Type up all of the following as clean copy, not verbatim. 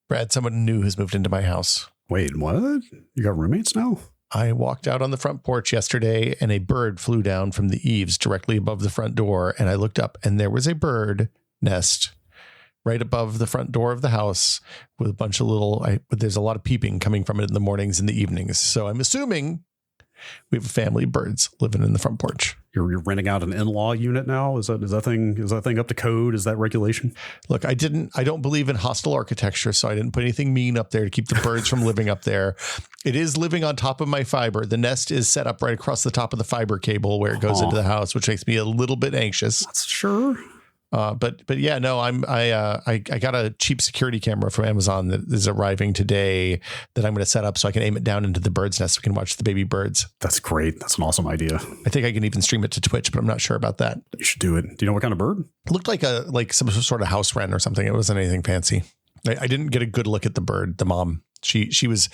Brad, someone new has moved into my house. Wait, what? You got roommates now? I walked out on the front porch yesterday and a bird flew down from the eaves directly above the front door. And I looked up and there was a bird nest right above the front door of the house with a bunch of there's a lot of peeping coming from it in the mornings and the evenings. So I'm assuming we have a family of birds living in the front porch. You're renting out an in-law unit now? Is that thing up to code? Is that regulation? Look, I don't believe in hostile architecture, so I didn't put anything mean up there to keep the birds from living up there. It is living on top of my fiber. The nest is set up right across the top of the fiber cable where it goes into the house, which makes me a little bit anxious. That's sure. But yeah, no, I got a cheap security camera from Amazon that is arriving today that I'm going to set up so I can aim it down into the bird's nest so we can watch the baby birds. That's great. That's an awesome idea. I think I can even stream it to Twitch, but I'm not sure about that. You should do it. Do you know what kind of bird? It looked like some sort of house wren or something. It wasn't anything fancy. I didn't get a good look at the bird, the mom. She was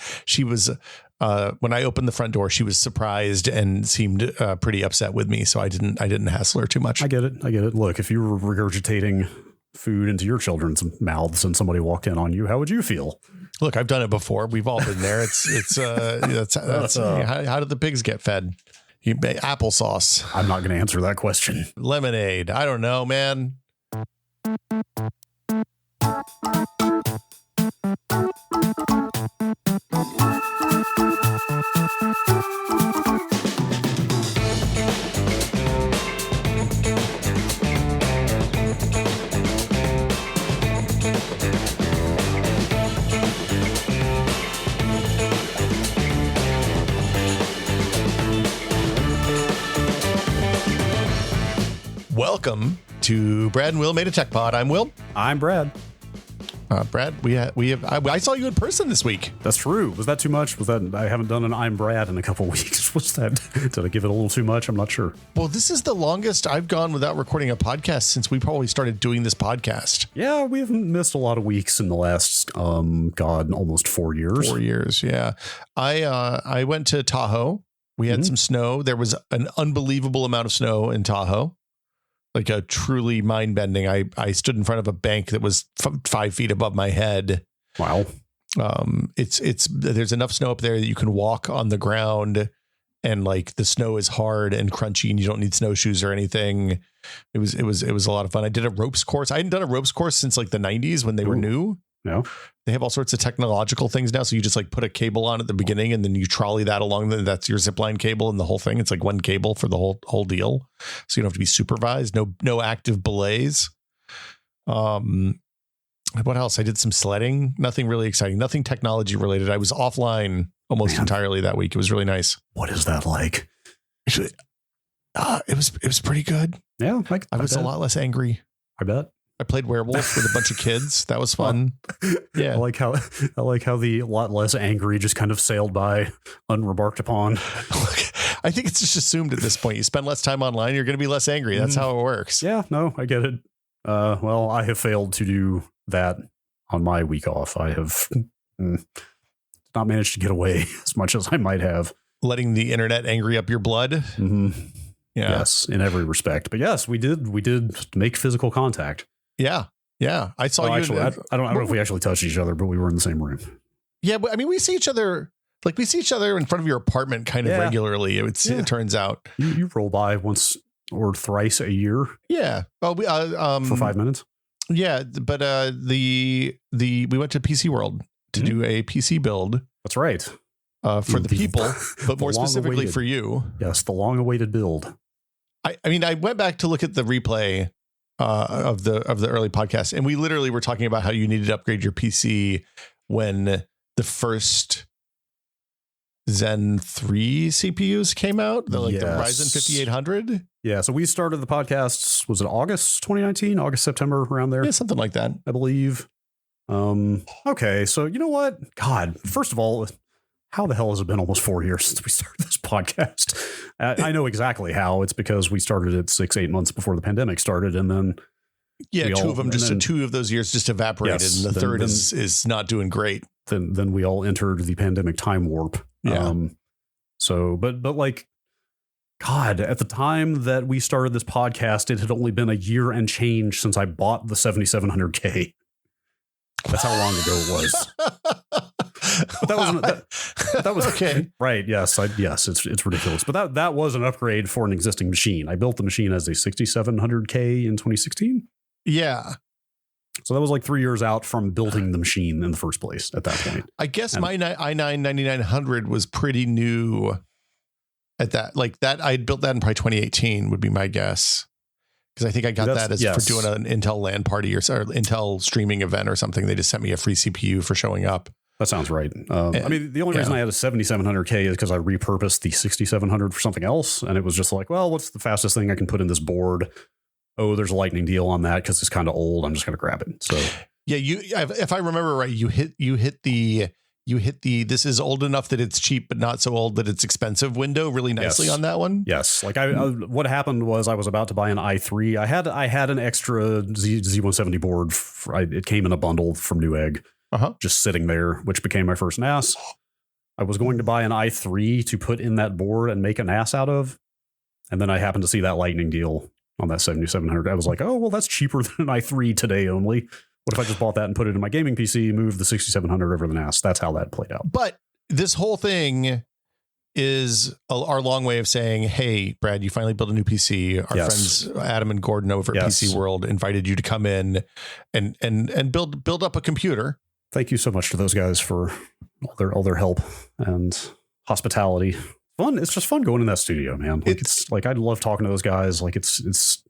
when I opened the front door, she was surprised and seemed pretty upset with me. So I didn't hassle her too much. I get it. Look, if you were regurgitating food into your children's mouths and somebody walked in on you, how would you feel? Look, I've done it before. We've all been there. How did the pigs get fed? Applesauce. I'm not going to answer that question. Lemonade. I don't know, man. Welcome to Brad and Will Made a Tech Pod. I'm Will. I'm Brad. Brad, I saw you in person this week. That's true. Was that too much? I haven't done an I'm Brad in a couple of weeks. Was that, did I give it a little too much? I'm not sure. Well, this is the longest I've gone without recording a podcast since we probably started doing this podcast. Yeah, we haven't missed a lot of weeks in the last, almost 4 years. 4 years. Yeah. I went to Tahoe. We had some snow. There was an unbelievable amount of snow in Tahoe. Like a truly mind-bending. I stood in front of a bank that was 5 feet above my head. Wow. There's enough snow up there that you can walk on the ground and like the snow is hard and crunchy and you don't need snowshoes or anything. It was a lot of fun. I did a ropes course. I hadn't done a ropes course since like the 90s when they were new. No. They have all sorts of technological things now. So you just like put a cable on at the beginning and then you trolley that along. That's your zipline cable and the whole thing. It's like one cable for the whole deal. So you don't have to be supervised. No active belays. What else? I did some sledding. Nothing really exciting. Nothing technology related. I was offline almost entirely that week. It was really nice. What is that like? Actually, it was pretty good. Yeah. I was a lot less angry. I bet. I played werewolf with a bunch of kids. That was fun. Yeah. I like how the lot less angry just kind of sailed by unremarked upon. Look, I think it's just assumed at this point. You spend less time online, you're going to be less angry. That's how it works. Yeah, no, I get it. Well, I have failed to do that on my week off. I have not managed to get away as much as I might have. Letting the internet angry up your blood. Mm-hmm. Yeah. Yes, in every respect. But yes, we did make physical contact. Yeah. I saw you. Actually, I don't know if we actually touched each other, but we were in the same room. Yeah, but I mean, we see each other in front of your apartment kind of regularly. It turns out you roll by once or thrice a year. Yeah. Oh, we for 5 minutes. Yeah, but we went to PC World to do a PC build. That's right. For the people, but more specifically for you. Yes, the long-awaited build. I mean, I went back to look at the replay of the early podcast, and we literally were talking about how you needed to upgrade your PC when the first Zen 3 CPUs came out, the Ryzen 5800. Yeah, so we started the podcast, was it August 2019, August, September, around there? Yeah, something like that, I believe. Okay, so you know what? God, first of all, how the hell has it been almost 4 years since we started this podcast? I know exactly how. It's because we started it 6-8 months before the pandemic started, and then two of those years just evaporated, and the third is not doing great. Then we all entered the pandemic time warp. Yeah. So, but like, God, at the time that we started this podcast, it had only been a year and change since I bought the 7700K. That's how long ago it was. But that was okay. Right. Yes. Yes. It's ridiculous. But that was an upgrade for an existing machine. I built the machine as a 6700K in 2016. Yeah. So that was like 3 years out from building the machine in the first place at that point. I guess my i9-9900 was pretty new at that. Like that, I built that in probably 2018 would be my guess. Because I think I got that as for doing an Intel LAN party or Intel streaming event or something. They just sent me a free CPU for showing up. That sounds right. I mean, the only reason I had a 7700K is because I repurposed the 6700 for something else. And it was just like, well, what's the fastest thing I can put in this board? Oh, there's a lightning deal on that because it's kind of old. I'm just going to grab it. So yeah, if I remember right, you hit the this is old enough that it's cheap, but not so old that it's expensive window really nicely on that one. Yes. Like what happened was I was about to buy an i3. I had an extra Z170 board. It came in a bundle from Newegg, just sitting there, which became my first NAS. I was going to buy an i3 to put in that board and make a NAS out of. And then I happened to see that lightning deal on that 7700. I was like, oh, well, that's cheaper than an i3 today only. What if I just bought that and put it in my gaming PC, move the 6700 over the NAS? That's how that played out. But this whole thing is our long way of saying, hey, Brad, you finally built a new PC. Our friends Adam and Gordon over at PC World invited you to come in and build up a computer. Thank you so much to those guys for all their help and hospitality. Fun. It's just fun going in that studio, man. Like it's like I love talking to those guys. Like it's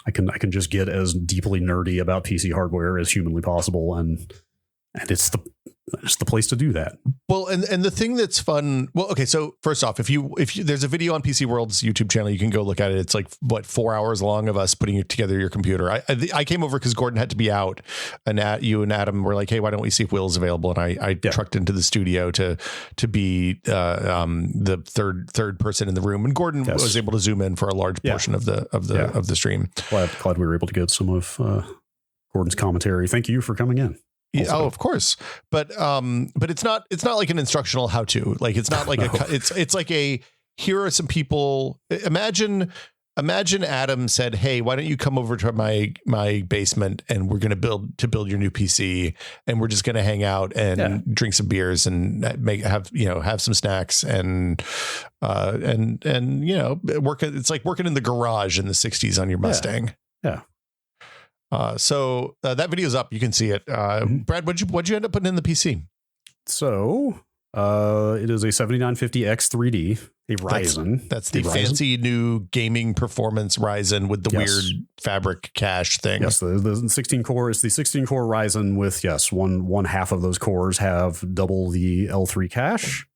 I can just get as deeply nerdy about PC hardware as humanly possible, and it's the place to do that. Well, and the thing that's fun. Well, okay. So first off, if you there's a video on PC World's YouTube channel, you can go look at it. It's like 4 hours long of us putting together your computer. I came over because Gordon had to be out, and you and Adam were like, hey, why don't we see if Will's available? And I trucked into the studio to be the third person in the room, and Gordon was able to zoom in for a large portion of the stream. Glad we were able to get some of Gordon's commentary. Thank you for coming in. Also. Oh, of course. But it's not like an instructional how to. Like it's not like it's like a here are some people. Imagine Adam said, hey, why don't you come over to my basement and we're going to build your new PC and we're just going to hang out and drink some beers and have some snacks and work. It's like working in the garage in the 60s on your Mustang. Yeah. So that video is up. You can see it. Brad, what'd you end up putting in the PC? So it is a 7950X 3D, a Ryzen. That's the fancy new gaming performance Ryzen with the weird fabric cache thing. Yes, the 16 core is the 16 core Ryzen with one half of those cores have double the L3 cache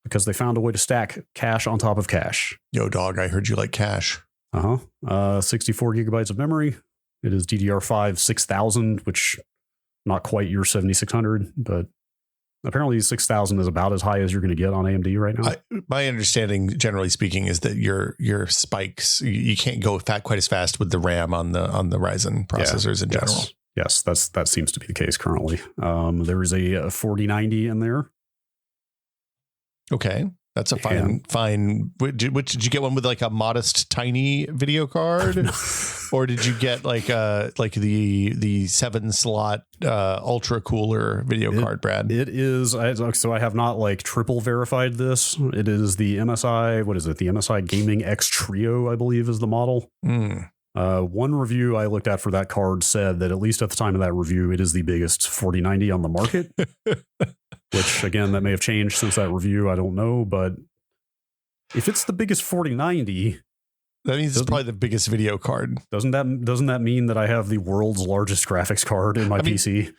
because they found a way to stack cache on top of cache. Yo, dog, I heard you like cache. 64 gigabytes of memory. It is DDR5 6000, which not quite your 7600, but apparently 6000 is about as high as you're going to get on AMD right now. My understanding, generally speaking, is that your spikes, you can't go quite as fast with the RAM on the Ryzen processors in general. Yes, that seems to be the case currently. There is a 4090 in there. Okay. That's a fine. Did you get one with like a modest, tiny video card, no. Or did you get like the 7-slot ultra cooler video card, Brad? It is. So I have not like triple verified this. It is the MSI. What is it? The MSI Gaming X Trio, I believe, is the model. One review I looked at for that card said that at least at the time of that review, it is the biggest 4090 on the market. Which, again, that may have changed since that review. I don't know. But if it's the biggest 4090... That means it's probably the biggest video card. Doesn't that mean that I have the world's largest graphics card in my PC?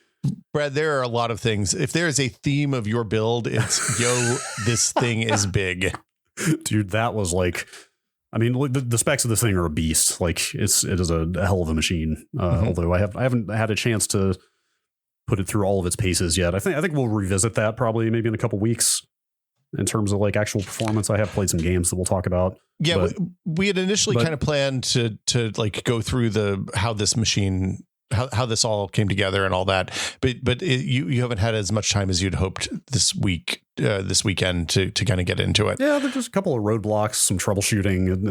Brad, there are a lot of things. If there is a theme of your build, it's, yo, this thing is big. Dude, that was like... I mean, the specs of this thing are a beast. Like, it is a hell of a machine. Although I haven't had a chance to put it through all of its paces yet. I think we'll revisit that probably maybe in a couple weeks in terms of like actual performance. I have played some games that we'll talk about. Yeah, we had initially kind of planned to like go through how this machine how this all came together and all that. But you haven't had as much time as you'd hoped this weekend to kind of get into it. Yeah, there's just a couple of roadblocks, some troubleshooting.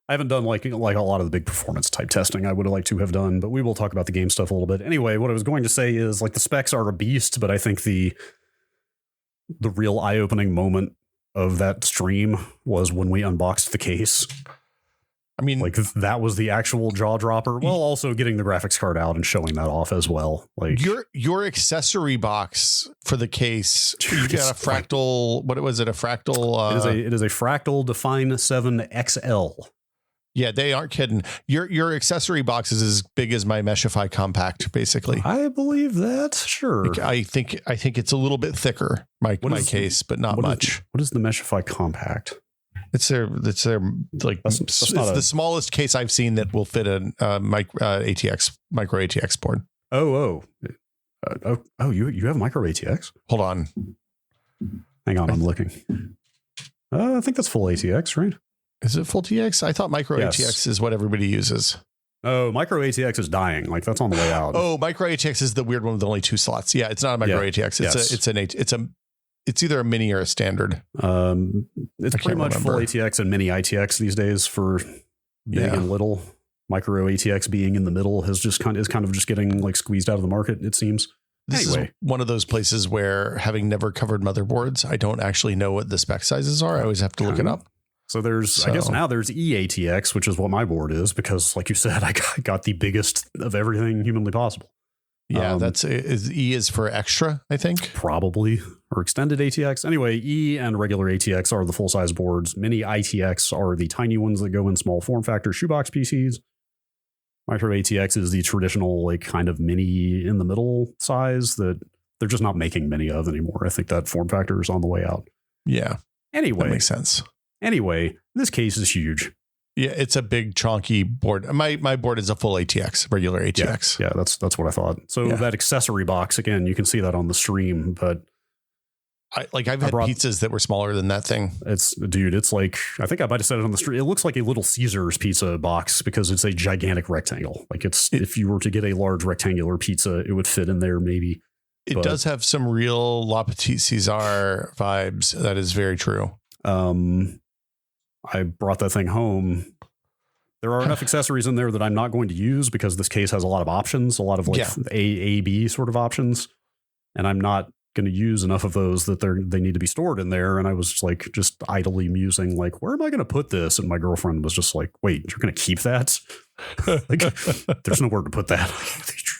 I haven't done like a lot of the big performance type testing I would have liked to have done, but we will talk about the game stuff a little bit. Anyway, what I was going to say is like the specs are a beast, but I think the real eye-opening moment of that stream was when we unboxed the case. I mean, like that was the actual jaw dropper. Well, also getting the graphics card out and showing that off as well. Like your accessory box for the case, you got a fractal. What was it? A fractal? It is a fractal Define 7 XL. Yeah, they aren't kidding. Your accessory box is as big as my Meshify Compact, basically. I believe that. Sure. I think it's a little bit thicker, my case, but not much. What is the Meshify Compact? It's their like that's it's the smallest case I've seen that will fit a micro ATX board. You have micro ATX? Hold on. Hang on, I'm looking. I think that's full ATX, right? Is it full TX? I thought micro ATX is what everybody uses. Oh, micro ATX is dying. Like that's on the way out. Oh, micro ATX is the weird one with only 2 slots. Yeah, it's not a micro ATX. It's either a mini or a standard. It's pretty much full ATX and mini ITX these days for big and little. Micro ATX being in the middle is kind of just getting like squeezed out of the market, it seems. This is one of those places where, having never covered motherboards, I don't actually know what the spec sizes are. I always have to look it up. So I guess now there's eATX, which is what my board is, because like you said, I got the biggest of everything humanly possible. Yeah, E is for extra, I think. Probably, or extended ATX. Anyway, E and regular ATX are the full-size boards. Mini ITX are the tiny ones that go in small form factor shoebox PCs. Micro ATX is the traditional, like, kind of mini in the middle size that they're just not making many of anymore. I think that form factor is on the way out. Yeah. Anyway. That makes sense. Anyway, this case is huge. Yeah, it's a big chunky board. My board is a full ATX, regular ATX. Yeah, that's what I thought. So that accessory box, again, you can see that on the stream, but I've had pizzas that were smaller than that thing. It's like, I think I might have said it on the stream. It looks like a Little Caesars pizza box because it's a gigantic rectangle. Like if you were to get a large rectangular pizza, it would fit in there maybe. It does have some real La Petite Caesar vibes. That is very true. I brought that thing home. There are enough accessories in there that I'm not going to use because this case has a lot of options, a lot of like A, B sort of options. And I'm not going to use enough of those that they need to be stored in there. And I was just idly musing, like, where am I going to put this? And my girlfriend was just like, wait, you're going to keep that? Like, there's nowhere to put that.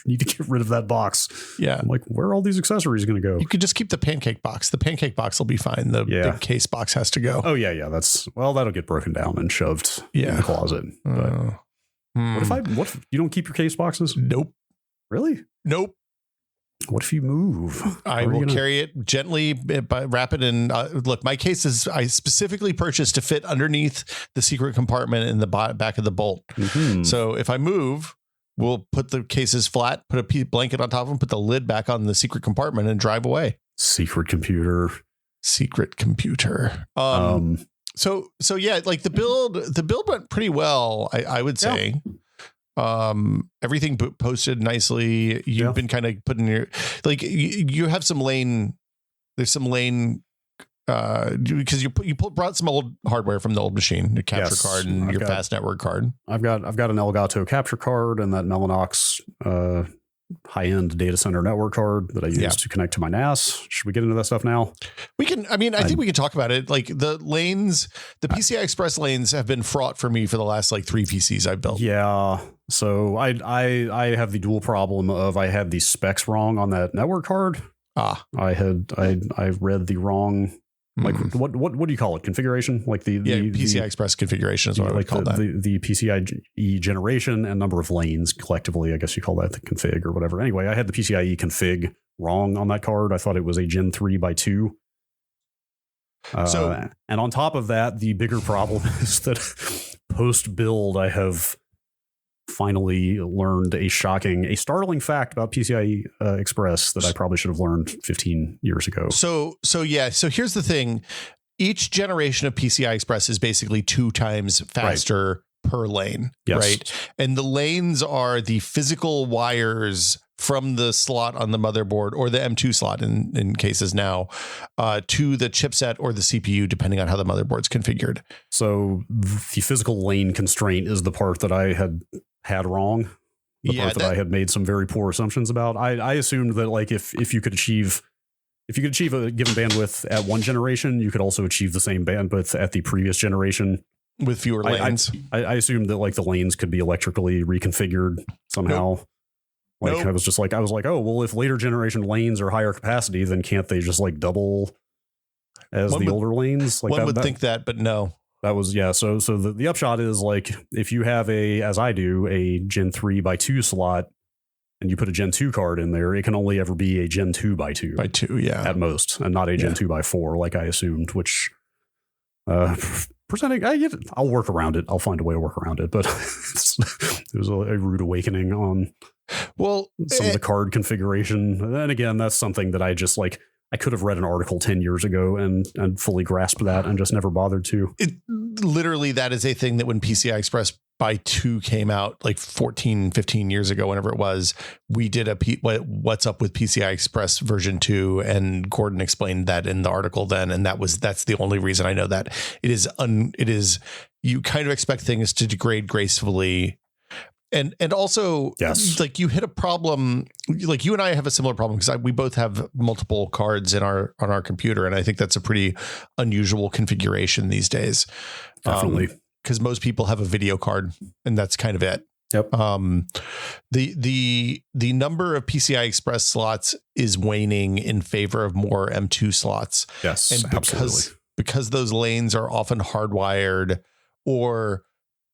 You need to get rid of that box. Yeah. I'm like, where are all these accessories going to go? You could just keep the pancake box. The pancake box will be fine. The big case box has to go. Oh, yeah. That'll get broken down and shoved in the closet. But what if you don't keep your case boxes? Nope. Really? Nope. What if you move? I will carry it gently, wrap it in. Look, my case is I specifically purchased to fit underneath the secret compartment in the back of the bolt. Mm-hmm. So if I move, we'll put the cases flat, put a blanket on top of them, put the lid back on the secret compartment and drive away. Secret computer. So yeah, like the build went pretty well, I would say. Everything posted nicely. You've been kind of putting your, like, you have some lane. There's some lane because you brought some old hardware from the old machine, the capture card and your fast network card. I've got an Elgato capture card and that Mellanox high-end data center network card that I use to connect to my NAS. Should we get into that stuff now? We can. I mean, I think we can talk about it. Like the lanes, the PCI Express lanes have been fraught for me for the last like 3 PCs I've built. Yeah. So I have the dual problem of I had the specs wrong on that network card. I read the wrong. Like what do you call it? Configuration? Like the PCI Express configuration is what I would call that. The PCIe generation and number of lanes collectively. I guess you call that the config or whatever. Anyway, I had the PCIe config wrong on that card. I thought it was a Gen 3 by 2. And on top of that, the bigger problem is that post build, I have finally learned a startling fact about PCIe Express that I probably should have learned 15 years ago. So here's the thing. Each generation of PCI Express is basically 2 times faster per lane, Yes. right? And the lanes are the physical wires from the slot on the motherboard or the M2 slot in cases now to the chipset or the CPU, depending on how the motherboard's configured. So the physical lane constraint is the part that I had wrong. The part that I had made some very poor assumptions about. I assumed that like if you could achieve a given bandwidth at one generation, you could also achieve the same bandwidth at the previous generation with fewer lanes. I assumed that like the lanes could be electrically reconfigured somehow. Nope. I was like, oh, well, if later generation lanes are higher capacity, then can't they just like double as older lanes? Like one would think that, but no. That was, yeah. So the upshot is like, if you have as I do, a Gen 3x2 slot and you put a Gen 2 card in there, it can only ever be a Gen 2x2. By 2, yeah. At most, and not a Gen 2x4 like I assumed, which presenting, I'll work around it. I'll find a way to work around it. But it was a rude awakening on some of the card configuration. And then again, that's something that I just like, I could have read an article 10 years ago and fully grasped that and just never bothered to. Literally, that is a thing that when PCI Express by 2 came out like 14, 15 years ago, whenever it was, we did what's up with PCI Express version 2. And Gordon explained that in the article then. And that's the only reason I know that. It is you kind of expect things to degrade gracefully. And also, yes, like you hit a problem, like you and I have a similar problem because we both have multiple cards on our computer. And I think that's a pretty unusual configuration these days. Definitely. Because most people have a video card and that's kind of it. Yep. The number of PCI Express slots is waning in favor of more M2 slots. Yes, and absolutely. Because those lanes are often hardwired or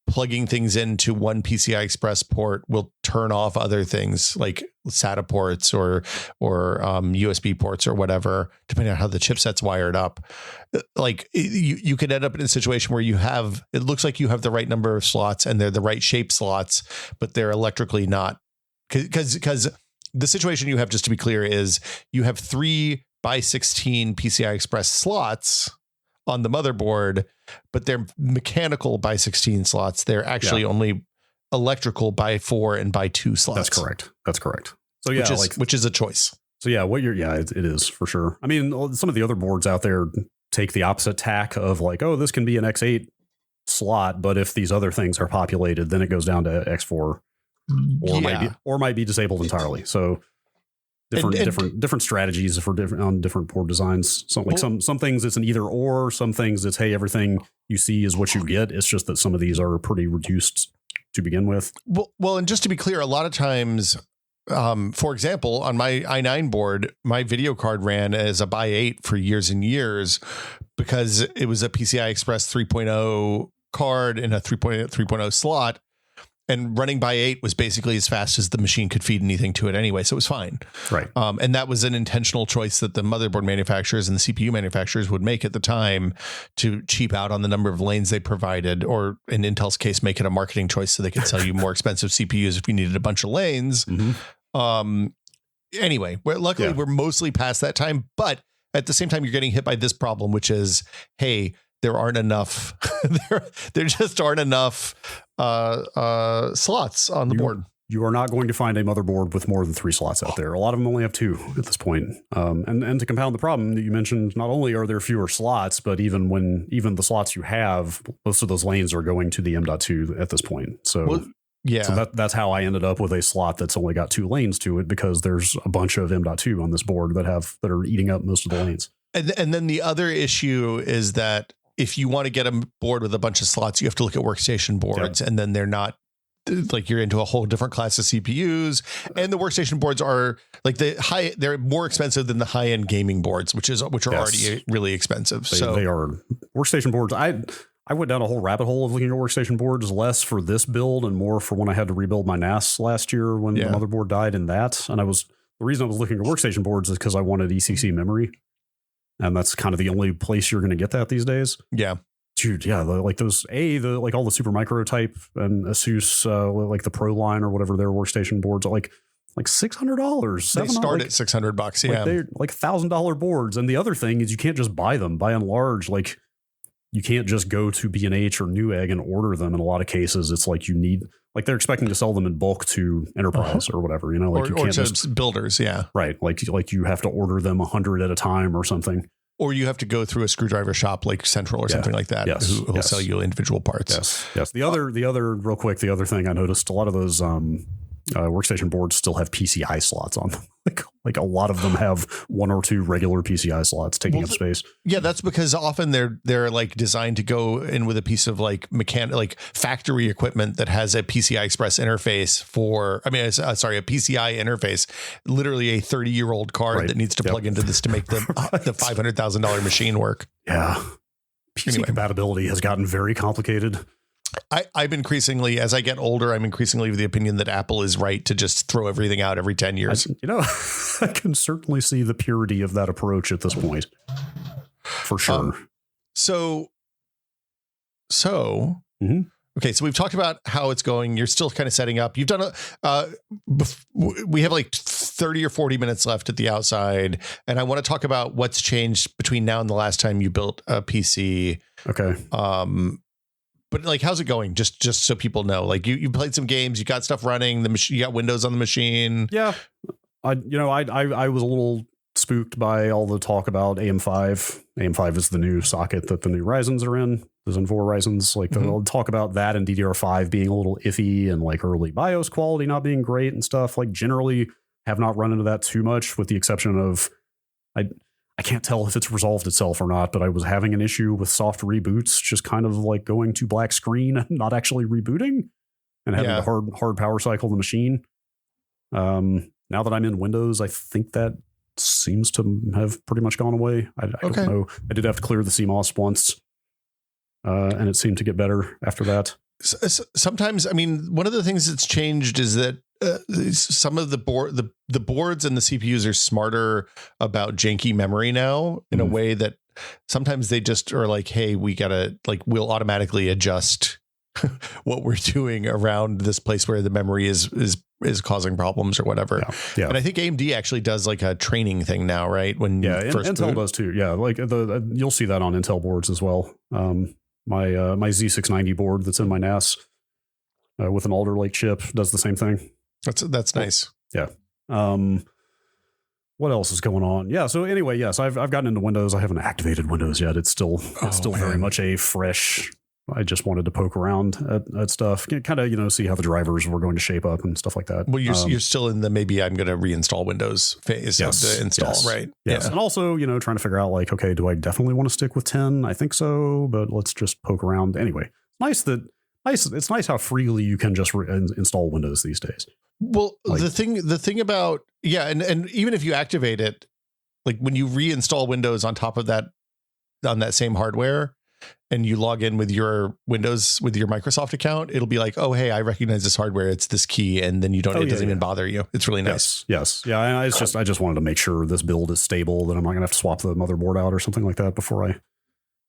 plugging things into one PCI Express port will turn off other things like SATA ports or USB ports or whatever, depending on how the chipset's wired up. Like you could end up in a situation where it looks like you have the right number of slots and they're the right shape slots, but they're electrically not. Because the situation you have, just to be clear, is you have 3x16 PCI Express slots on the motherboard, but they're mechanical by 16 slots. They're actually only electrical by 4 and by 2 slots. That's correct. So yeah, which is a choice. So yeah, it is for sure. I mean, some of the other boards out there take the opposite tack of like, oh, this can be an X8 slot, but if these other things are populated, then it goes down to X4 or might be disabled entirely. So different strategies for different board designs. So like some things it's an either or, some things it's, hey, everything you see is what you get. It's just that some of these are pretty reduced to begin with. Well, and just to be clear, a lot of times, for example, on my i9 board, my video card ran as a by 8 for years and years because it was a PCI Express 3.0 card in a 3.0 slot. And running by 8 was basically as fast as the machine could feed anything to it anyway. So it was fine. Right. And that was an intentional choice that the motherboard manufacturers and the CPU manufacturers would make at the time to cheap out on the number of lanes they provided, or in Intel's case, make it a marketing choice so they could sell you more expensive CPUs if you needed a bunch of lanes. Mm-hmm. Anyway, luckily we're mostly past that time. But at the same time, you're getting hit by this problem, which is, hey, there aren't enough. there just aren't enough slots on the board. You are not going to find a motherboard with more than 3 slots out there. A lot of them only have 2 at this point. And to compound the problem that you mentioned, not only are there fewer slots, but even the slots you have, most of those lanes are going to the M.2 at this point. So so that's how I ended up with a slot that's only got 2 lanes to it, because there's a bunch of M.2 on this board that are eating up most of the lanes. And then the other issue is that if you want to get a board with a bunch of slots, you have to look at workstation boards, and then they're not, like, you're into a whole different class of CPUs, and the workstation boards are like they're more expensive than the high end gaming boards, which are already really expensive. They are workstation boards. I went down a whole rabbit hole of looking at workstation boards, less for this build and more for when I had to rebuild my NAS last year when the motherboard died in that. And the reason I was looking at workstation boards is because I wanted ECC memory. And that's kind of the only place you're going to get that these days. Yeah. Dude, yeah. Like those, like all the super micro type and Asus, like the Pro line or whatever their workstation boards are like $600. They start at $600. Yeah. Like they're like $1,000 boards. And the other thing is you can't just buy them. By and large, like you can't just go to B&H or Newegg and order them. In a lot of cases, it's like you need, like they're expecting to sell them in bulk to enterprise or whatever, you know, like you can't just builders. Yeah. Right. Like you have to order them 100 at a time or something. Or you have to go through a screwdriver shop like Central or something like that, who will sell you individual parts. Yes. The other real quick, the other thing I noticed, a lot of those workstation boards still have PCI slots on them. Like a lot of them have one or two regular PCI slots taking up space. Yeah, that's because often they're like designed to go in with a piece of like like factory equipment that has a PCI Express interface a PCI interface, literally a 30-year-old card that needs to plug into this to make the $500,000 machine work. Yeah. PC compatibility has gotten very complicated. I'm increasingly, as I get older, I'm increasingly of the opinion that Apple is right to just throw everything out every 10 years. I can certainly see the purity of that approach at this point. For sure. Okay, so we've talked about how it's going. You're still kind of setting up. You've done we have like 30 or 40 minutes left at the outside. And I want to talk about what's changed between now and the last time you built a PC. Okay. But like, how's it going? Just so people know, like you played some games, you got stuff running, you got Windows on the machine. Yeah. I was a little spooked by all the talk about AM5. AM5 is the new socket that the new Ryzens are in, the Zen 4 Ryzens. Like they'll talk about that and DDR5 being a little iffy and like early BIOS quality not being great and stuff. Like generally have not run into that too much, with the exception of I can't tell if it's resolved itself or not, but I was having an issue with soft reboots, just kind of like going to black screen and not actually rebooting and having a hard power cycle the machine. Now that I'm in Windows, I think that seems to have pretty much gone away. I don't know. I did have to clear the CMOS once, and it seemed to get better after that. Sometimes, I mean, one of the things that's changed is that some of the boards and the CPUs are smarter about janky memory now in a way that sometimes they just are like, hey, we gotta we'll automatically adjust what we're doing around this place where the memory is causing problems or whatever. Yeah. And I think AMD actually does like a training thing now, right? When Intel does too. Yeah, like you'll see that on Intel boards as well. My Z690 board that's in my NAS with an Alder Lake chip does the same thing. That's nice. Yeah. What else is going on? Yeah. So anyway, yes, I've gotten into Windows. I haven't activated Windows yet. It's still very much a fresh. I just wanted to poke around at stuff, kind of, see how the drivers were going to shape up and stuff like that. Well, you're still in the maybe I'm going to reinstall Windows phase of the install, right? Yes. Yeah. And also, trying to figure out like, okay, do I definitely want to stick with 10? I think so, but let's just poke around. Anyway, it's nice how freely you can just install Windows these days. Well, the thing about, and even if you activate it, like when you reinstall Windows on top of that, on that same hardware, and you log in with your Windows, with your Microsoft account, it'll be like, oh, hey, I recognize this hardware. It's this key. And then you don't, it doesn't even bother you. It's really nice. Yes. Yeah. And I just wanted to make sure this build is stable, that I'm not going to have to swap the motherboard out or something like that before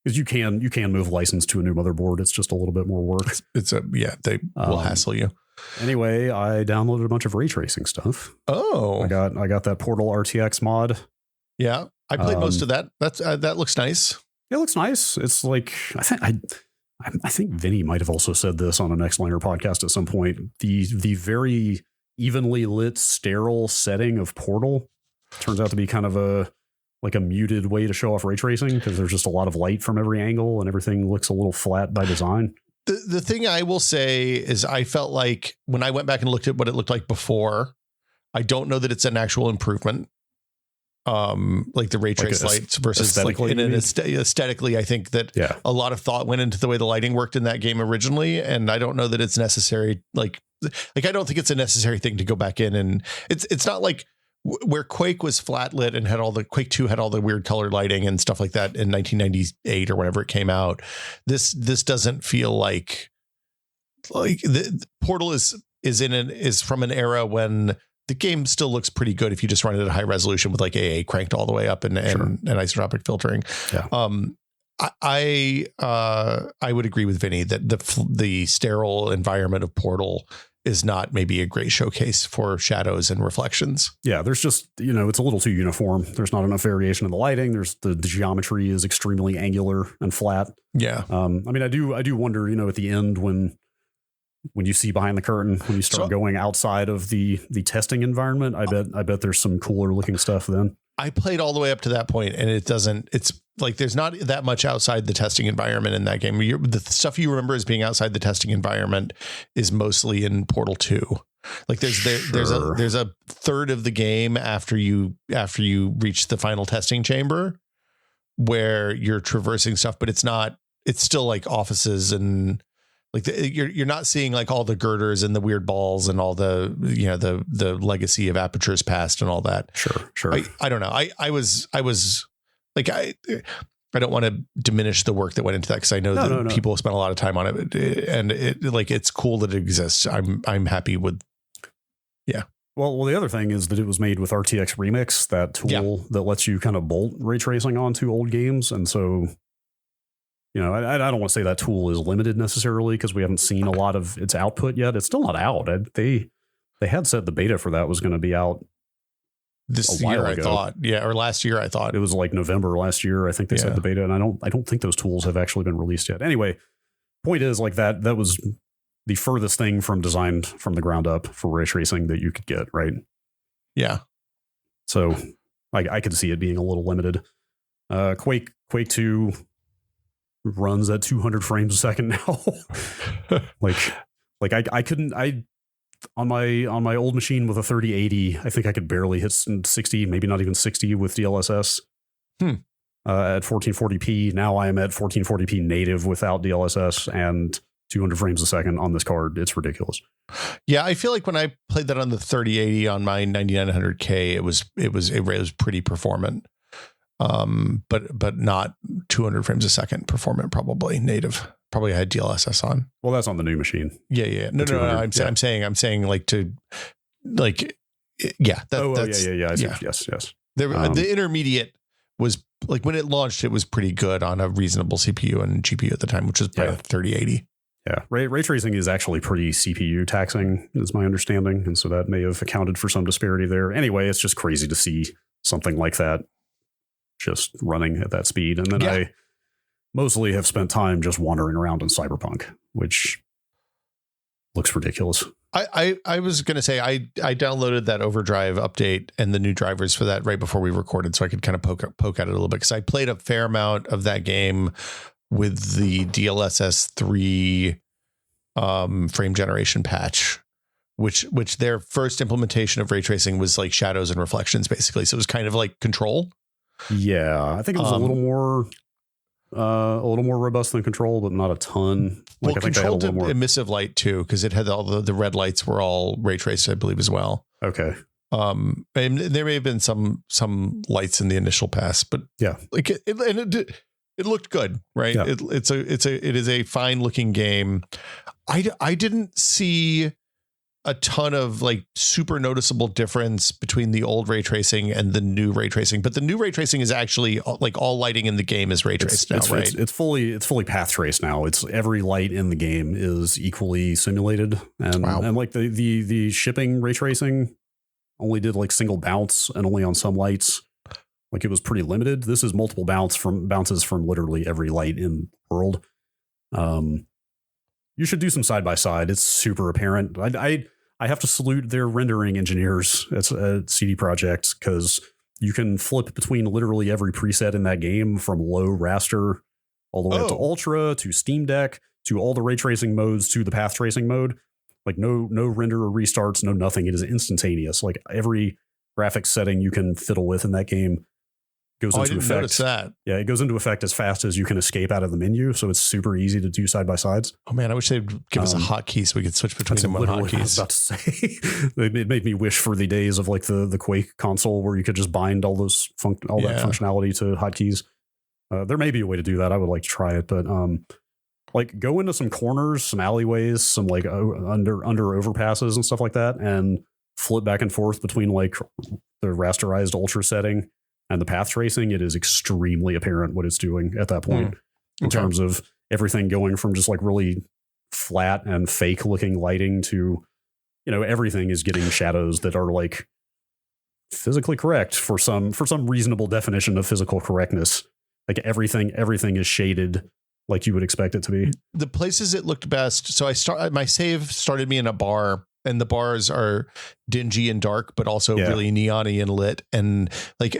because you can move license to a new motherboard. It's just a little bit more work. They will hassle you. Anyway, I downloaded a bunch of ray tracing stuff. Oh, I got that Portal RTX mod. Yeah. I played most of that. That looks nice. It looks nice. It's like, I think Vinny might have also said this on an X-Liner podcast at some point. The very evenly lit, sterile setting of Portal turns out to be kind of a muted way to show off ray tracing, because there's just a lot of light from every angle and everything looks a little flat by design. The thing I will say is I felt like when I went back and looked at what it looked like before, I don't know that it's an actual improvement. Like the ray trace lights versus aesthetically, I think that a lot of thought went into the way the lighting worked in that game originally. And I don't know that it's necessary. Like I don't think it's a necessary thing to go back in, and it's not like where Quake was flat lit and Quake 2 had all the weird colored lighting and stuff like that in 1998 or whenever it came out. This doesn't feel like the Portal is from an era when the game still looks pretty good if you just run it at high resolution with like AA cranked all the way up and isotropic filtering. Yeah. I would agree with Vinny that the sterile environment of Portal is not maybe a great showcase for shadows and reflections. Yeah, there's just, it's a little too uniform. There's not enough variation in the lighting. There's the geometry is extremely angular and flat. Yeah. I mean, I do wonder, at the end when you see behind the curtain, when you start going outside of the testing environment, I bet there's some cooler looking stuff then. I played all the way up to that point, and it's like there's not that much outside the testing environment in that game. The stuff you remember as being outside the testing environment is mostly in Portal 2. Like there's a third of the game after you reach the final testing chamber where you're traversing stuff, but it's still like offices and like you're not seeing like all the girders and the weird balls and all the the legacy of Aperture's Past and all that. Sure. I don't know. I was like I don't want to diminish the work that went into that because I know that people spent a lot of time on it, and it's cool that it exists. I'm happy with. Yeah. Well, the other thing is that it was made with RTX Remix, that tool that lets you kind of bolt ray tracing onto old games, and so. I don't want to say that tool is limited necessarily because we haven't seen a lot of its output yet. It's still not out. They had said the beta for that was going to be out this year, I thought. Yeah, or last year, I thought. It was like November last year. I think they said the beta, and I don't think those tools have actually been released yet. Anyway, point is like that was the furthest thing from designed from the ground up for ray tracing that you could get, right? Yeah. So I could see it being a little limited. Quake 2 runs at 200 frames a second now. I couldn't on my old machine with a 3080, I think I could barely hit 60, maybe not even 60 with DLSS at 1440p. Now I am at 1440p native without DLSS and 200 frames a second on this card. It's ridiculous. Yeah, I feel like when I played that on the 3080 on my 9900K, it was pretty performant. But not 200 frames a second performant, probably native. Probably had DLSS on. Well, that's on the new machine. Yeah. No. I'm saying like to like, yeah. Yes. The intermediate was like when it launched, it was pretty good on a reasonable CPU and GPU at the time, which was probably 3080. Yeah. Ray tracing is actually pretty CPU taxing, is my understanding. And so that may have accounted for some disparity there. Anyway, it's just crazy to see something like that just running at that speed. And then I mostly have spent time just wandering around in Cyberpunk, which looks ridiculous. I was going to say, I downloaded that Overdrive update and the new drivers for that right before we recorded, so I could kind of poke at it a little bit, because I played a fair amount of that game with the DLSS 3 frame generation patch, which their first implementation of ray tracing was like shadows and reflections, basically. So it was kind of like Control. Yeah, I think it was a little more robust than Control, but not a ton. Like, I think Control did emissive light too, because it had all the red lights were all ray traced, I believe, as well. Okay. And there may have been some lights in the initial pass, but yeah, like it looked good, right? Yeah. It is a fine looking game. I didn't see a ton of like super noticeable difference between the old ray tracing and the new ray tracing, but the new ray tracing is actually like all lighting in the game is ray traced now, right? It's fully path traced now. It's every light in the game is equally simulated, and like the shipping ray tracing only did like single bounce and only on some lights. Like it was pretty limited. This is multiple bounces from literally every light in the world. You should do some side by side. It's super apparent. I have to salute their rendering engineers at CD Projekt, because you can flip between literally every preset in that game, from low raster all the way up to ultra to Steam Deck to all the ray tracing modes to the path tracing mode. Like no render or restarts, no nothing. It is instantaneous. Like every graphics setting you can fiddle with in that game goes into effect. Notice that. Yeah, it goes into effect as fast as you can escape out of the menu, so it's super easy to do side by sides. Oh man, I wish they'd give us a hotkey so we could switch between them on hotkeys. I was about to say. It made me wish for the days of like the Quake console where you could just bind all those that functionality to hotkeys. There may be a way to do that. I would like to try it, but like go into some corners, some alleyways, some like under overpasses and stuff like that, and flip back and forth between like the rasterized ultra setting and the path tracing. It is extremely apparent what it's doing at that point in terms of everything going from just like really flat and fake looking lighting to everything is getting shadows that are like physically correct for some reasonable definition of physical correctness. Like everything is shaded like you would expect it to be. The places it looked best. So my save started me in a bar, and the bars are dingy and dark, but also really neon-y and lit. And like,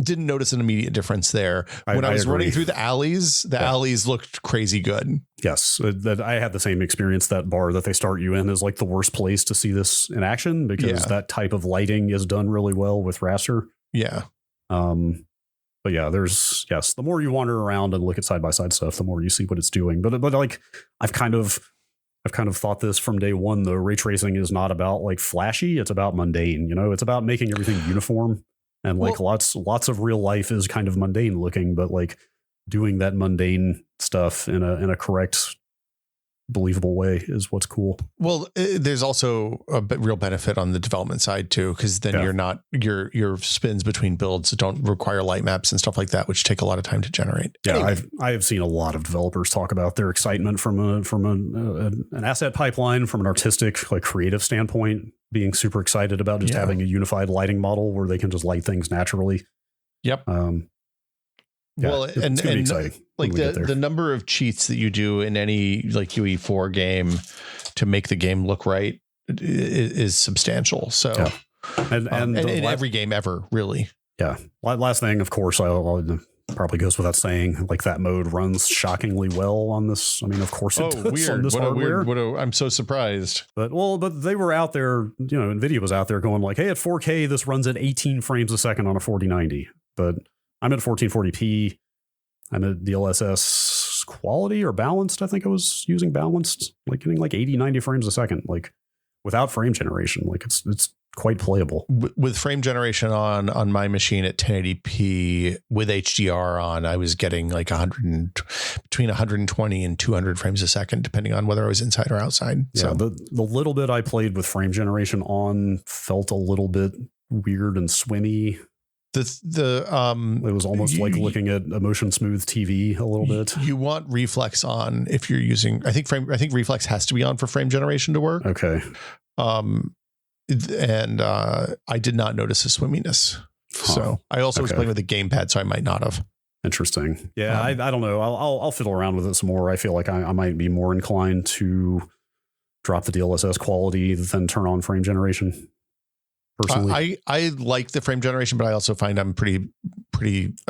didn't notice an immediate difference there. When I was running through the alleys, alleys looked crazy good. Yes. That I had the same experience. That bar that they start you in is like the worst place to see this in action, because that type of lighting is done really well with raster. Yeah. But yeah, the more you wander around and look at side-by-side stuff, the more you see what it's doing. But like, I've kind of thought this from day one, though. Ray tracing is not about like flashy. It's about mundane, it's about making everything uniform. And like lots of real life is kind of mundane looking, but like doing that mundane stuff in a correct, believable way is what's cool. Well, there's also a real benefit on the development side too, because then you're not your spins between builds don't require light maps and stuff like that, which take a lot of time to generate. Yeah, anyway. I have seen a lot of developers talk about their excitement from an asset pipeline, from an artistic, like creative standpoint, being super excited about just having a unified lighting model where they can just light things naturally. Yep. Well, and exciting like the number of cheats that you do in any like UE4 game to make the game look right is substantial. So, and in every game ever, really. Yeah. Last thing, of course, I'll probably goes without saying, like that mode runs shockingly well on this. I mean, of course it does. Weird. On this hardware. I'm so surprised. But they were out there, NVIDIA was out there going like, hey, at 4K, this runs at 18 frames a second on a 4090. But I'm at 1440p. I'm at DLSS quality or balanced. I think I was using balanced, like getting like 80, 90 frames a second, like without frame generation. Like it's quite playable. With frame generation on my machine at 1080p with HDR on, I was getting like between 120 and 200 frames a second, depending on whether I was inside or outside. Yeah, so the little bit I played with frame generation on felt a little bit weird and swimmy. It was almost like looking at a motion smooth TV a little bit. You want reflex on if you're using. I think reflex has to be on for frame generation to work. Okay. And I did not notice a swimminess. So I also was playing with a gamepad, so I might not have. Interesting. Yeah, I don't know. I'll fiddle around with it some more. I feel like I might be more inclined to drop the DLSS quality than turn on frame generation. Personally, I like the frame generation, but I also find I'm pretty.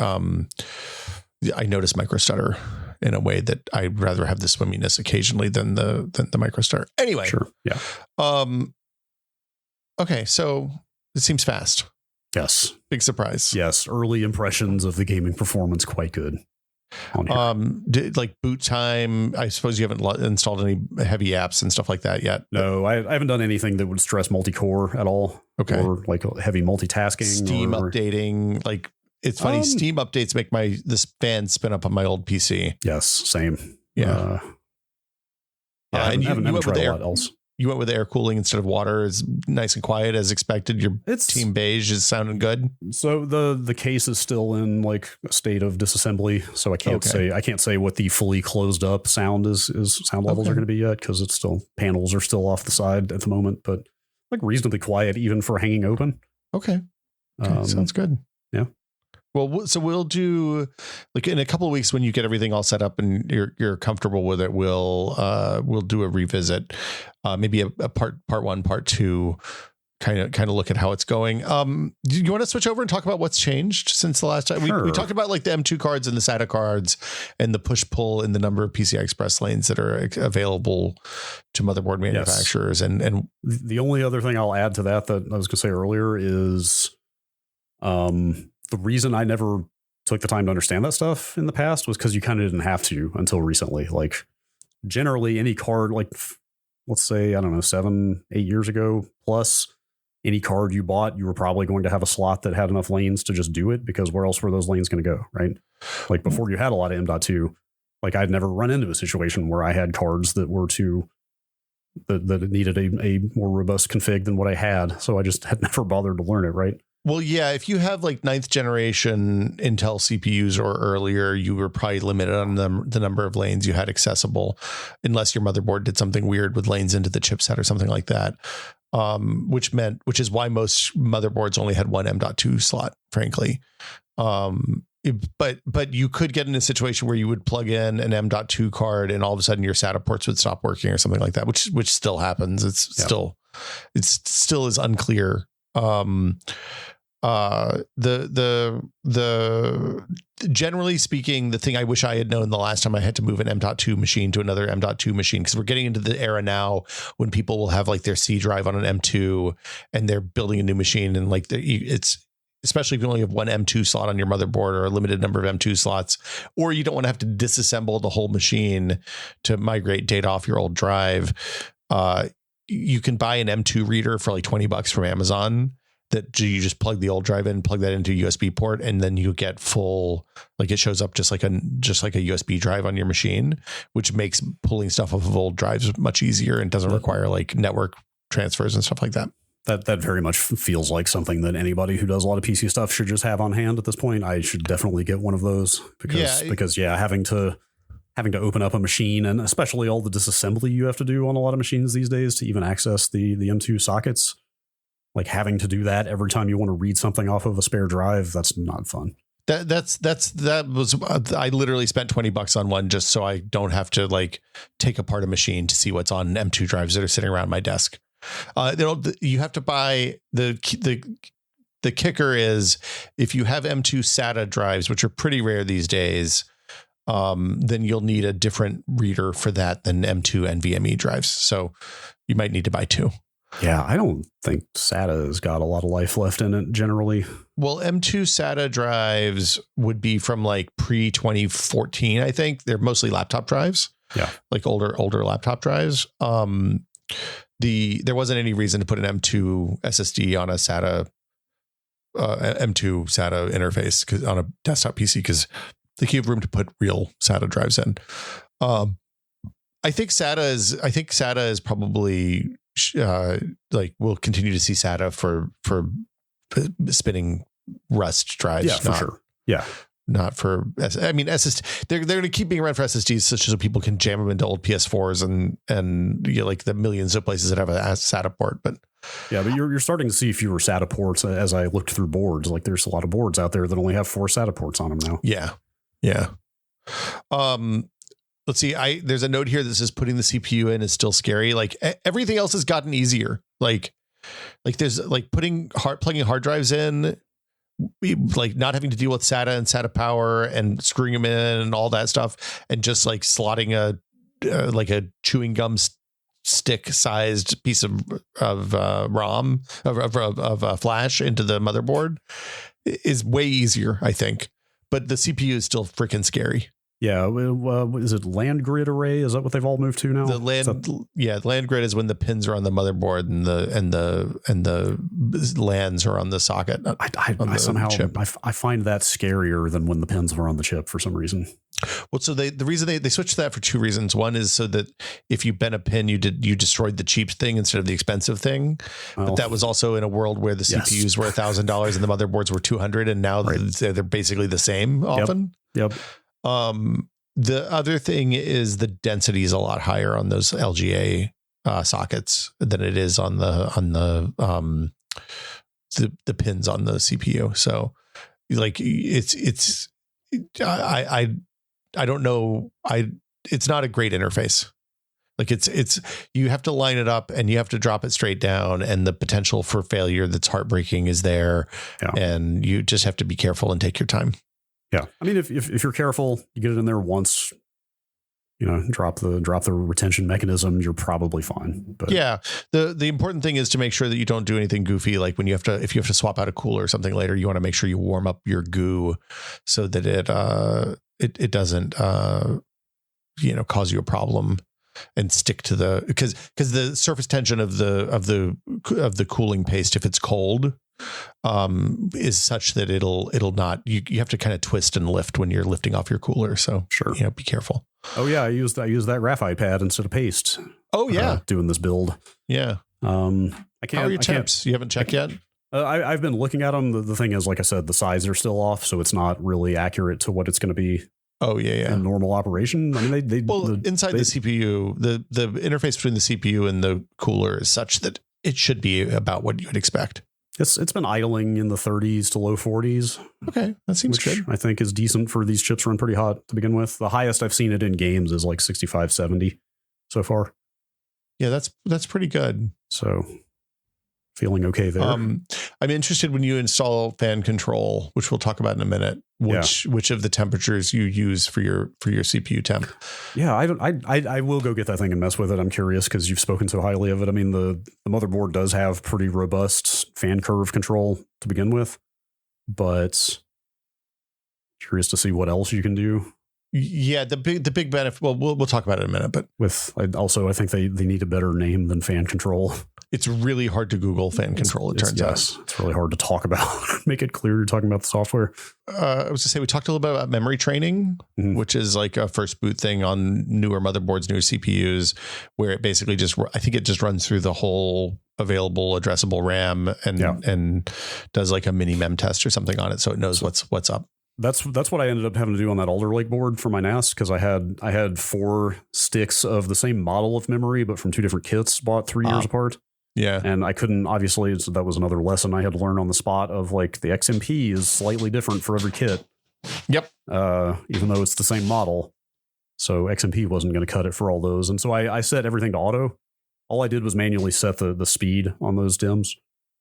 I notice micro stutter in a way that I'd rather have the swimminess occasionally than the micro stutter. Anyway, sure, yeah. Okay, so it seems fast. Yes, big surprise. Yes, early impressions of the gaming performance quite good. Like boot time, I suppose you haven't installed any heavy apps and stuff like that yet. No, I haven't done anything that would stress multi-core at all. Okay. Or like heavy multitasking. Steam updating. Like it's funny. Steam updates make this fan spin up on my old PC. Yes. Same. Yeah. And you haven't tried a lot else. You went with air cooling instead of water. It's nice and quiet as expected. Your Team Beige is sounding good. So the case is still in like a state of disassembly. So I can't say what the fully closed up sound levels are going to be yet, because it's still panels are still off the side at the moment, but like reasonably quiet even for hanging open. Okay. Sounds good. Yeah. Well, so we'll do like in a couple of weeks when you get everything all set up and you're comfortable with it. We'll do a revisit, maybe a part one, part two, kind of look at how it's going. Do you want to switch over and talk about what's changed since the last time? Sure. We talked about like the M2 cards and the SATA cards and the push pull in the number of PCI Express lanes that are available to motherboard manufacturers. Yes. And the only other thing I'll add to that I was going to say earlier is, the reason I never took the time to understand that stuff in the past was because you kind of didn't have to until recently. Like generally any card, like let's say, 7-8 years ago plus, any card you bought, you were probably going to have a slot that had enough lanes to just do it, because where else were those lanes going to go? Right. Like before you had a lot of M.2, like I'd never run into a situation where I had cards that were that needed a more robust config than what I had. So I just had never bothered to learn it. Right. Well, yeah, if you have like 9th generation Intel CPUs or earlier, you were probably limited on the number of lanes you had accessible, unless your motherboard did something weird with lanes into the chipset or something like that. Which is why most motherboards only had one M.2 slot, frankly. But you could get in a situation where you would plug in an M.2 card and all of a sudden your SATA ports would stop working or something like that, which still happens. It's still is unclear. The generally speaking, the thing I wish I had known the last time I had to move an M.2 machine to another M.2 machine, because we're getting into the era now when people will have like their C drive on an M.2 and they're building a new machine, and like it's especially if you only have one M.2 slot on your motherboard or a limited number of M.2 slots, or you don't want to have to disassemble the whole machine to migrate data off your old drive. You can buy an M.2 reader for like $20 from Amazon that you just plug the old drive in, plug that into a USB port, and then you get full, like it shows up just like a USB drive on your machine, which makes pulling stuff off of old drives much easier and doesn't require like network transfers and stuff like that. That very much feels like something that anybody who does a lot of PC stuff should just have on hand at this point. I should definitely get one of those because having to open up a machine, and especially all the disassembly you have to do on a lot of machines these days to even access the M.2 sockets, like having to do that every time you want to read something off of a spare drive, that's not fun. I literally spent $20 on one just so I don't have to like take apart a machine to see what's on M.2 drives that are sitting around my desk. You have to buy the kicker is if you have M.2 SATA drives, which are pretty rare these days, then you'll need a different reader for that than M.2 NVMe drives. So you might need to buy two. Yeah, I don't think SATA has got a lot of life left in it generally. Well, M.2 SATA drives would be from like pre-2014, I think. They're mostly laptop drives. Yeah. Like older laptop drives. There wasn't any reason to put an M.2 SSD on a SATA M.2 SATA interface on a desktop PC because they give room to put real SATA drives in. I think SATA is probably like we'we'll continue to see SATA for spinning Rust drives. Yeah, for sure. Yeah. Not for, I mean, SSD. They're going to keep being around for SSDs, such as people can jam them into old PS4s and you know, like the millions of places that have a SATA port. But yeah, but you're starting to see fewer SATA ports as I looked through boards. Like there's a lot of boards out there that only have 4 SATA ports on them now. Yeah. Let's see. There's a note here that says putting the CPU in is still scary. Like everything else has gotten easier. Like there's like plugging hard drives in, like not having to deal with SATA and SATA power and screwing them in and all that stuff, and just like slotting a chewing gum stick sized piece of ROM of flash into the motherboard is way easier, I think. But the CPU is still freaking scary. Yeah, is it land grid array? Is that what they've all moved to now? The land grid is when the pins are on the motherboard and the lands are on the socket. I somehow find that scarier than when the pins are on the chip for some reason. Well, so the reason they switched that for 2 reasons. One is so that if you bent a pin, you destroyed the cheap thing instead of the expensive thing. Oh. But that was also in a world where the CPUs were $1,000 and the motherboards were $200, and now they're basically the same often. Yep. The other thing is the density is a lot higher on those LGA sockets than it is on the pins on the CPU. So like I don't know. It's not a great interface. Like it's you have to line it up and you have to drop it straight down, and the potential for failure that's heartbreaking is there. Yeah. And you just have to be careful and take your time. Yeah. I mean, if you're careful, you get it in there once, you know, drop the retention mechanism, you're probably fine. But yeah, the important thing is to make sure that you don't do anything goofy. Like if you have to swap out a cooler or something later, you want to make sure you warm up your goo so that it doesn't cause you a problem and stick to because the surface tension of the cooling paste, if it's cold, is such that it'll not, you have to kind of twist and lift when you're lifting off your cooler. So sure, be careful. Oh yeah, I used that graphite pad instead of paste. Oh yeah, doing this build. Yeah. I can't. How are your temps? You haven't checked yet? I've been looking at them. The thing is, like I said, the size are still off, so it's not really accurate to what it's going to be. Oh yeah. In normal operation. I mean, inside the CPU, the interface between the CPU and the cooler is such that it should be about what you would expect. It's been idling in the 30s to low 40s. Okay, that seems good. I think is decent for these chips run pretty hot to begin with. The highest I've seen it in games is like 65, 70 so far. Yeah, that's pretty good. So feeling okay there. I'm interested when you install fan control, which we'll talk about in a minute, which of the temperatures you use for your CPU temp. Yeah, I will go get that thing and mess with it. I'm curious because you've spoken so highly of it. I mean, the motherboard does have pretty robust fan curve control to begin with, but curious to see what else you can do. Yeah, the big benefit. Well, we'll talk about it in a minute, but I think they need a better name than fan control. It's really hard to Google fan control. It turns out it's really hard to talk about. Make it clear you're talking about the software. I was to say we talked a little bit about memory training, which is like a first boot thing on newer motherboards, newer CPUs, where it basically I think it just runs through the whole available addressable RAM and does like a mini mem test or something on it, so it knows what's up. That's what I ended up having to do on that Alder Lake board for my NAS, because I had 4 sticks of the same model of memory, but from 2 different kits bought 3 years apart. Yeah. And I couldn't, obviously, so that was another lesson I had to learn on the spot of like the XMP is slightly different for every kit. Yep. Even though it's the same model. So XMP wasn't going to cut it for all those. And so I set everything to auto. All I did was manually set the speed on those DIMMs.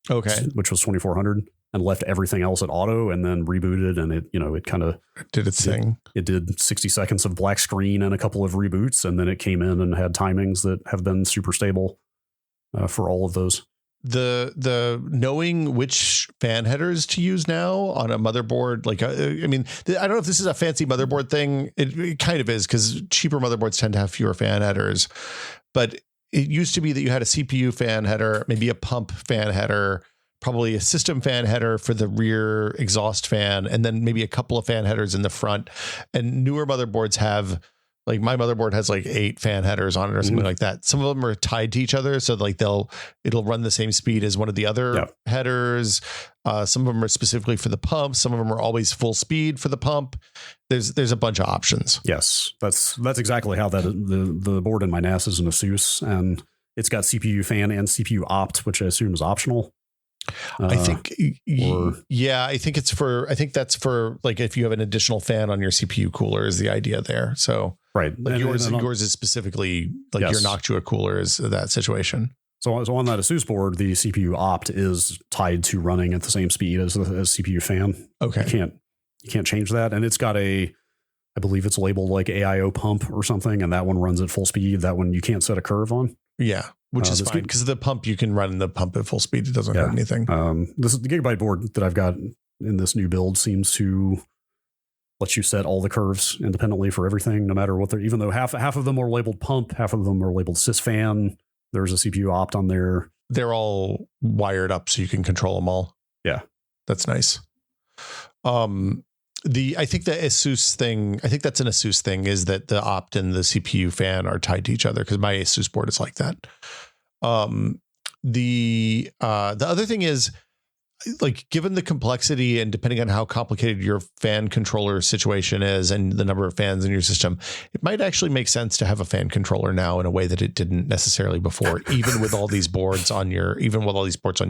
Okay. Which was 2400, and left everything else at auto, and then rebooted, and it kind of did its thing. It did 60 seconds of black screen and a couple of reboots, and then it came in and had timings that have been super stable for all of those. The knowing which fan headers to use now on a motherboard, like I mean, I don't know if this is a fancy motherboard thing. It kind of is, because cheaper motherboards tend to have fewer fan headers, but it used to be that you had a CPU fan header, maybe a pump fan header, probably a system fan header for the rear exhaust fan, and then maybe a couple of fan headers in the front. And newer motherboards have, like my motherboard has like 8 fan headers on it or something like that. Some of them are tied to each other, so like it'll run the same speed as one of the other headers. Some of them are specifically for the pump. Some of them are always full speed for the pump. There's a bunch of options. Yes, that's exactly how the board in my NAS is an ASUS, and it's got CPU fan and CPU opt, which I assume is optional. I think that's for like if you have an additional fan on your CPU cooler is the idea there. So right, like yours is specifically like your Noctua cooler is that situation. So on that ASUS board, the CPU opt is tied to running at the same speed as CPU fan. Okay, you can't change that, and it's got I believe it's labeled like AIO pump or something, and that one runs at full speed. That one you can't set a curve on. Yeah, which is fine, because the pump you can run the pump at full speed. It doesn't hurt anything. This is the Gigabyte board that I've got in this new build seems to let you set all the curves independently for everything, no matter what they're. Even though half of them are labeled pump, half of them are labeled sysfan. There's a CPU opt on there. They're all wired up so you can control them all. Yeah, that's nice. I think the ASUS thing, I think that's an ASUS thing, is that the opt and the CPU fan are tied to each other, because my ASUS board is like that. The other thing is, like, given the complexity and depending on how complicated your fan controller situation is and the number of fans in your system, it might actually make sense to have a fan controller now in a way that it didn't necessarily before, even with all these ports on your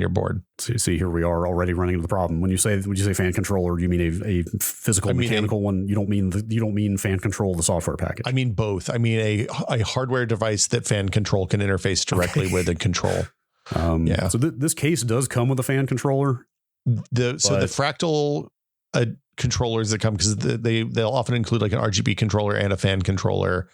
board. So see, here we are already running into the problem. When you say fan controller, do you mean a physical mechanical one? You don't mean fan control, the software package. I mean both. I mean a hardware device that fan control can interface directly with and control. So this case does come with a fan controller. The Fractal controllers that come, because they'll often include like an RGB controller and a fan controller.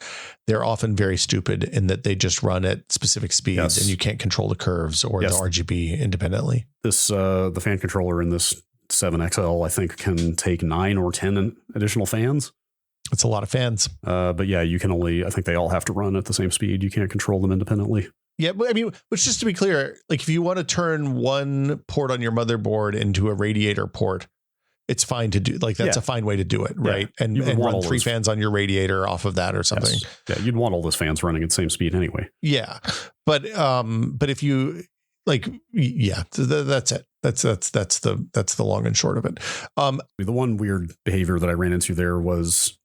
They're often very stupid in that they just run at specific speeds, and you can't control the curves or the RGB independently. This the fan controller in this 7XL I think can take 9 or 10 additional fans. It's a lot of fans. But yeah, you can I think they all have to run at the same speed. You can't control them independently. Yeah, but I mean, which, just to be clear, like if you want to turn one port on your motherboard into a radiator port, it's fine to do. Like that's a fine way to do it, right? And run 3 fans on your radiator off of that or something. Yes. Yeah, you'd want all those fans running at the same speed anyway. Yeah, but if you like, yeah, that's it. That's the long and short of it. The one weird behavior that I ran into there was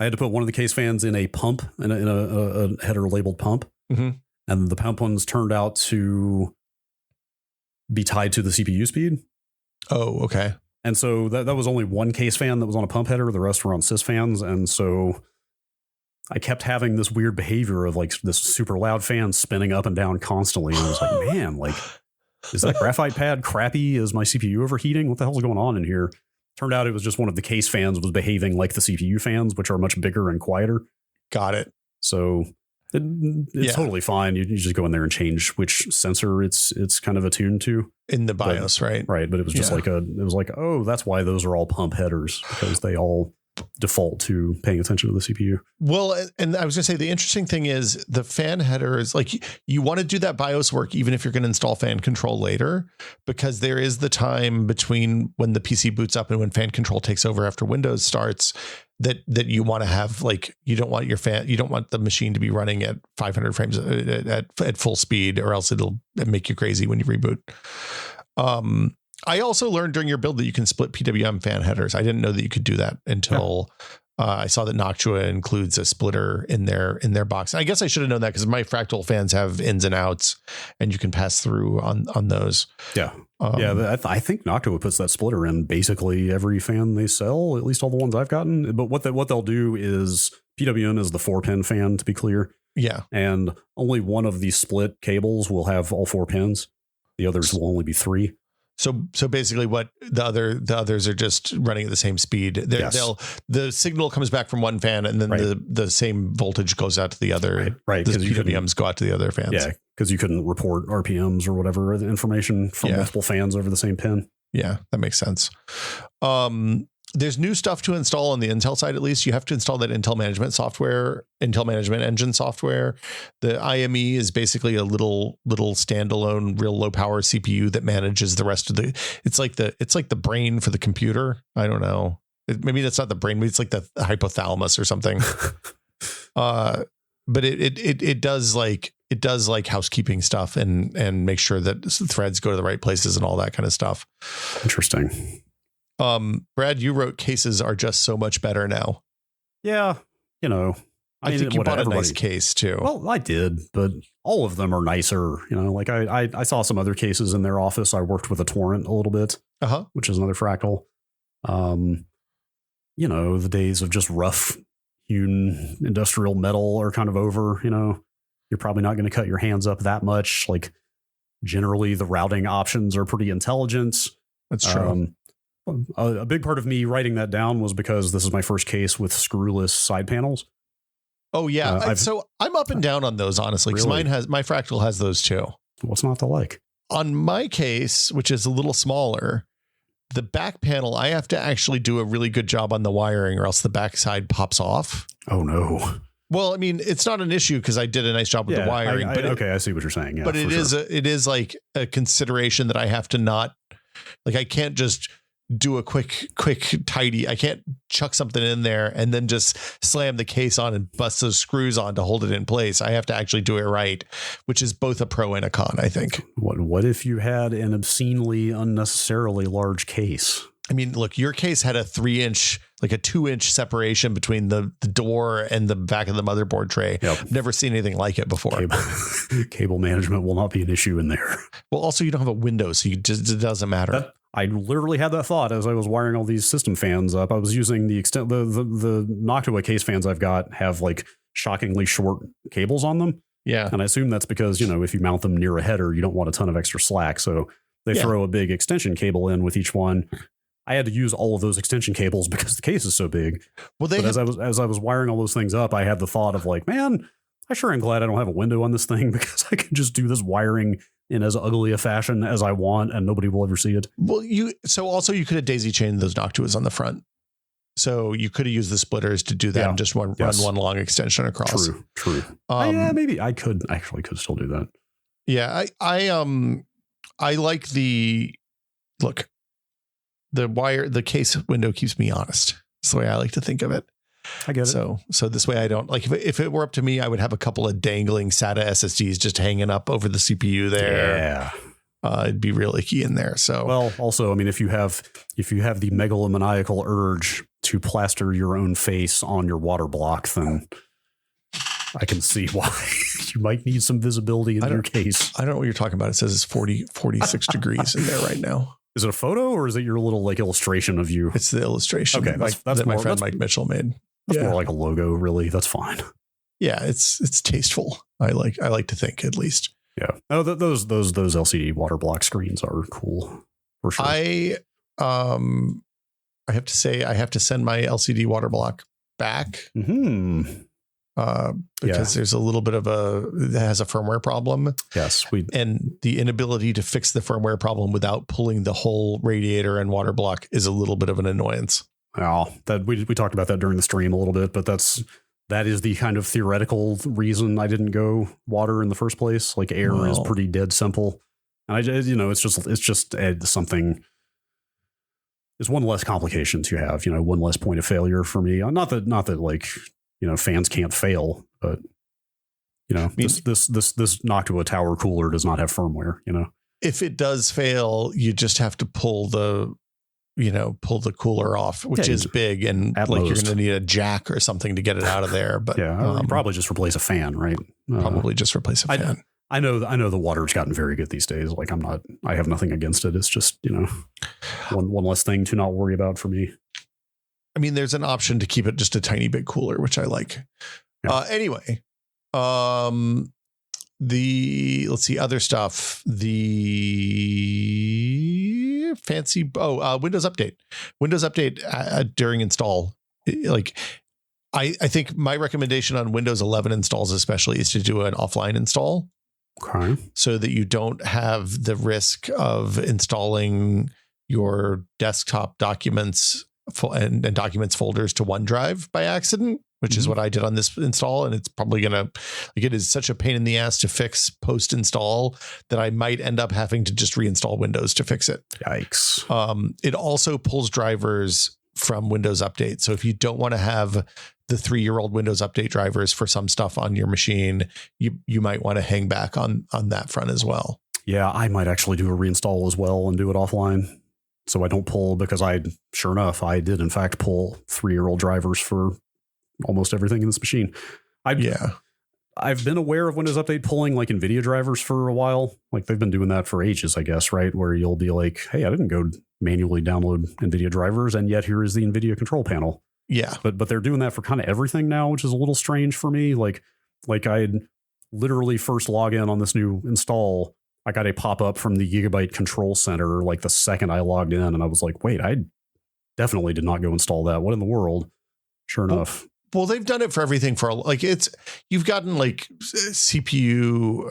I had to put one of the case fans in a pump, in a header labeled pump. Mm-hmm. And the pump ones turned out to be tied to the CPU speed. Oh, okay. And so that was only one case fan that was on a pump header. The rest were on sys fans. And so I kept having this weird behavior of like this super loud fan spinning up and down constantly. And I was like, man, like, is that graphite pad crappy? Is my CPU overheating? What the hell's going on in here? Turned out it was just one of the case fans was behaving like the CPU fans, which are much bigger and quieter. Got it. So it's totally fine. You just go in there and change which sensor it's kind of attuned to in the BIOS, right? Right. But it was just oh, that's why those are all pump headers, because they all default to paying attention to the CPU. Well, and I was gonna say the interesting thing is the fan headers, like you want to do that BIOS work even if you're going to install fan control later, because there is the time between when the PC boots up and when fan control takes over after Windows starts that you want to have, like, you don't want the machine to be running at 500 frames at full speed, or else it'll make you crazy when you reboot. I also learned during your build that you can split PWM fan headers. I didn't know that you could do that until I saw that Noctua includes a splitter in their box. And I guess I should have known that because my Fractal fans have ins and outs, and you can pass through on those. Yeah. I think Noctua puts that splitter in basically every fan they sell, at least all the ones I've gotten. But what they'll do is PWM is the 4-pin fan, to be clear. Yeah. And only one of these split cables will have all 4 pins. The others will only be 3. So basically what the others are just running at the same speed. The signal comes back from one fan, and then the same voltage goes out to the other. Right. The PWMs go out to the other fans. Yeah. Because you couldn't report RPMs or whatever the information from multiple fans over the same pin. Yeah, that makes sense. There's new stuff to install on the Intel side. At least you have to install that Intel Management Engine software. The IME is basically a little standalone, real low power CPU that manages the rest of the. It's like the brain for the computer. I don't know. Maybe that's not the brain. Maybe it's like the hypothalamus or something. But it does like housekeeping stuff and make sure that threads go to the right places and all that kind of stuff. Interesting. Brad, you wrote cases are just so much better now. Yeah. I think you bought a nice case too. Well, I did, but all of them are nicer. Like I saw some other cases in their office. I worked with a Torrent a little bit, which is another Fractal. The days of just rough hewn industrial metal are kind of over. You're probably not going to cut your hands up that much. Like generally the routing options are pretty intelligent. That's true. A big part of me writing that down was because this is my first case with screwless side panels. Oh yeah. So I'm up and down on those, honestly, because my Fractal has those too. What's not to like? On my case, which is a little smaller, the back panel, I have to actually do a really good job on the wiring, or else the back side pops off. Oh no. Well, I mean, it's not an issue because I did a nice job with the wiring. I see what you're saying. Yeah, but it is like a consideration that I have to not, like, I can't just do a quick tidy. I can't chuck something in there and then just slam the case on and bust those screws on to hold it in place. I have to actually do it right, which is both a pro and a con, I think. What if you had an obscenely, unnecessarily large case? I mean, look, your case had a 3-inch, like a 2-inch separation between the door and the back of the motherboard tray. Yep. Never seen anything like it before. Cable management will not be an issue in there. Well, also you don't have a window, so it doesn't matter. I literally had that thought as I was wiring all these system fans up. I was using the Noctua case fans I've got have like shockingly short cables on them. Yeah. And I assume that's because, if you mount them near a header, you don't want a ton of extra slack. So they throw a big extension cable in with each one. I had to use all of those extension cables because the case is so big. Well, as I was wiring all those things up, I had the thought of like, man, I sure am glad I don't have a window on this thing because I can just do this wiring in as ugly a fashion as I want and nobody will ever see it. Well, you could have daisy chained those Noctuas on the front. So you could have used the splitters to do that and just run one long extension across. True. Maybe I could still do that. Yeah. I like the case window keeps me honest. That's the way I like to think of it. I get it. So this way I don't like, if it were up to me, I would have a couple of dangling SATA SSDs just hanging up over the CPU there. Yeah. it'd be real icky in there. So, well, also, I mean, if you have the megalomaniacal urge to plaster your own face on your water block, then I can see why you might need some visibility in your case. I don't know what you're talking about. It says it's 46 degrees in there right now. Is it a photo or is it your little like illustration of you? It's the illustration. Okay, that my friend Mike Mitchell made. That's more like a logo, really. That's fine. Yeah, it's tasteful. I like to think, at least. Yeah. Oh, those LCD water block screens are cool for sure. I have to say I have to send my LCD water block back. Because there's a little bit of it has a firmware problem. Yes. And the inability to fix the firmware problem without pulling the whole radiator and water block is a little bit of an annoyance. Oh, that we talked about that during the stream a little bit, but that is the kind of theoretical reason I didn't go water in the first place. Like air is pretty dead simple. And it's just something. It's one less complication to have, one less point of failure for me. Not that like, fans can't fail, but this Noctua tower cooler does not have firmware, If it does fail, you just have to pull the cooler off, which is big. And like most, you're going to need a jack or something to get it out of there. But probably just replace a fan, right? Probably just replace a fan. I know the water's gotten very good these days. Like I have nothing against it. It's just, one less thing to not worry about for me. I mean, there's an option to keep it just a tiny bit cooler, which I like. Yeah. Anyway, let's see other stuff. The fancy Windows Update during install. Like, I think my recommendation on Windows 11 installs especially is to do an offline install. Okay. So that you don't have the risk of installing your desktop documents and documents folders to OneDrive by accident, which is what I did on this install. And it's probably it is such a pain in the ass to fix post install that I might end up having to just reinstall Windows to fix it. Yikes. It also pulls drivers from Windows Update. So if you don't want to have the 3-year-old Windows Update drivers for some stuff on your machine, you might want to hang back on that front as well. Yeah, I might actually do a reinstall as well and do it offline. So I don't pull, because sure enough, I did in fact pull 3-year-old drivers for almost everything in this machine. I've been aware of Windows Update pulling like NVIDIA drivers for a while. Like they've been doing that for ages, I guess, right? Where you'll be like, hey, I didn't go manually download NVIDIA drivers, and yet here is the NVIDIA control panel. Yeah. But they're doing that for kind of everything now, which is a little strange for me. Like I'd literally first log in on this new install, I got a pop-up from the Gigabyte Control Center like the second I logged in, and I was like, wait, I definitely did not go install that. What in the world? Sure enough. Well, they've done it for everything you've gotten like CPU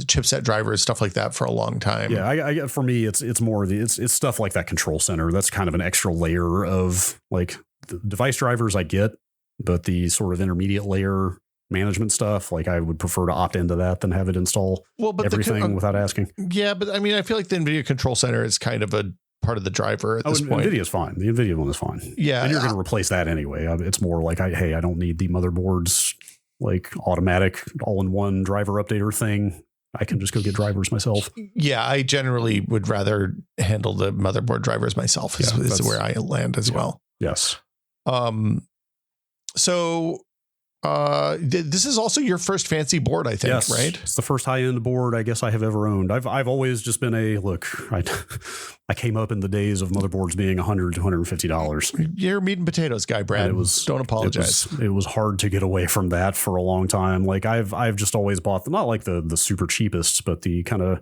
chipset drivers, stuff like that for a long time. Yeah, for me, it's more it's stuff like that Control Center. That's kind of an extra layer of like the device drivers I get, but the sort of intermediate layer management stuff, like I would prefer to opt into that than have it install everything without asking. Yeah, but I mean, I feel like the NVIDIA Control Center is kind of a part of the driver at this point. NVIDIA is fine. The NVIDIA one is fine. Yeah, and you're going to replace that anyway. It's more like, I don't need the motherboard's like automatic all-in-one driver updater thing. I can just go get drivers myself. Yeah, I generally would rather handle the motherboard drivers myself. Is where I land as well. Yes. So this is also your first fancy board, I think, right? It's the first high-end board I guess I have ever owned. I've always just been I came up in the days of motherboards being $100 to $150. You're a meat and potatoes guy, Brad. Don't apologize. It was hard to get away from that for a long time. Like I've just always bought not like the super cheapest, but the kind of,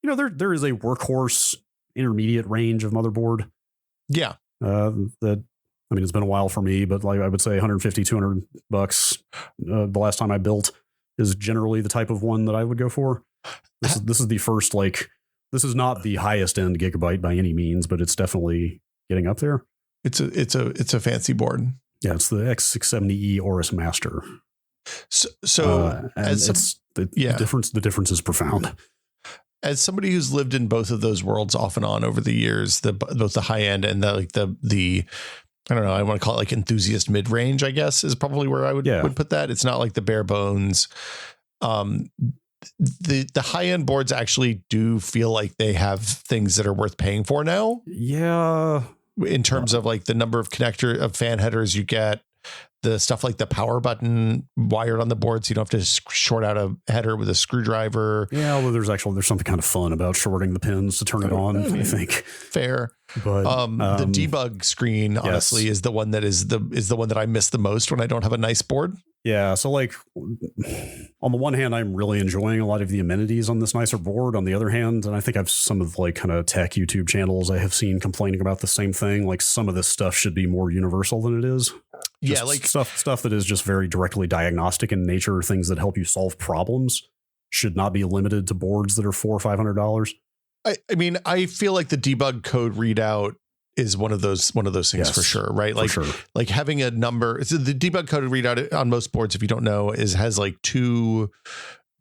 there is a workhorse intermediate range of motherboard. Yeah. It's been a while for me, but like I would say $150, $200 the last time I built is generally the type of one that I would go for. This is the first, this is not the highest end Gigabyte by any means, but it's definitely getting up there. It's a fancy board. Yeah, it's the X670E Aorus Master. The difference is profound. As somebody who's lived in both of those worlds off and on over the years, both the high end and the I don't know, I want to call it like enthusiast mid-range, I guess, is probably where I would put that. It's not like the bare bones. the high end boards actually do feel like they have things that are worth paying for now. Yeah. In terms of like the number of fan headers you get, the stuff like the power button wired on the board, so you don't have to short out a header with a screwdriver. Yeah, well, there's something kind of fun about shorting the pins to turn it on. I think fair, but the debug screen honestly is the one that is the one that I miss the most when I don't have a nice board. Yeah, so like on the one hand, I'm really enjoying a lot of the amenities on this nicer board. On the other hand, and I think I've some of like kind of tech YouTube channels I have seen complaining about the same thing. Like some of this stuff should be more universal than it is. Just like stuff that is just very directly diagnostic in nature, things that help you solve problems should not be limited to boards that are $400 or $500. I mean, I feel like the debug code readout is one of those things for sure, right? Like, like having a number. So the debug code readout on most boards, if you don't know, has like two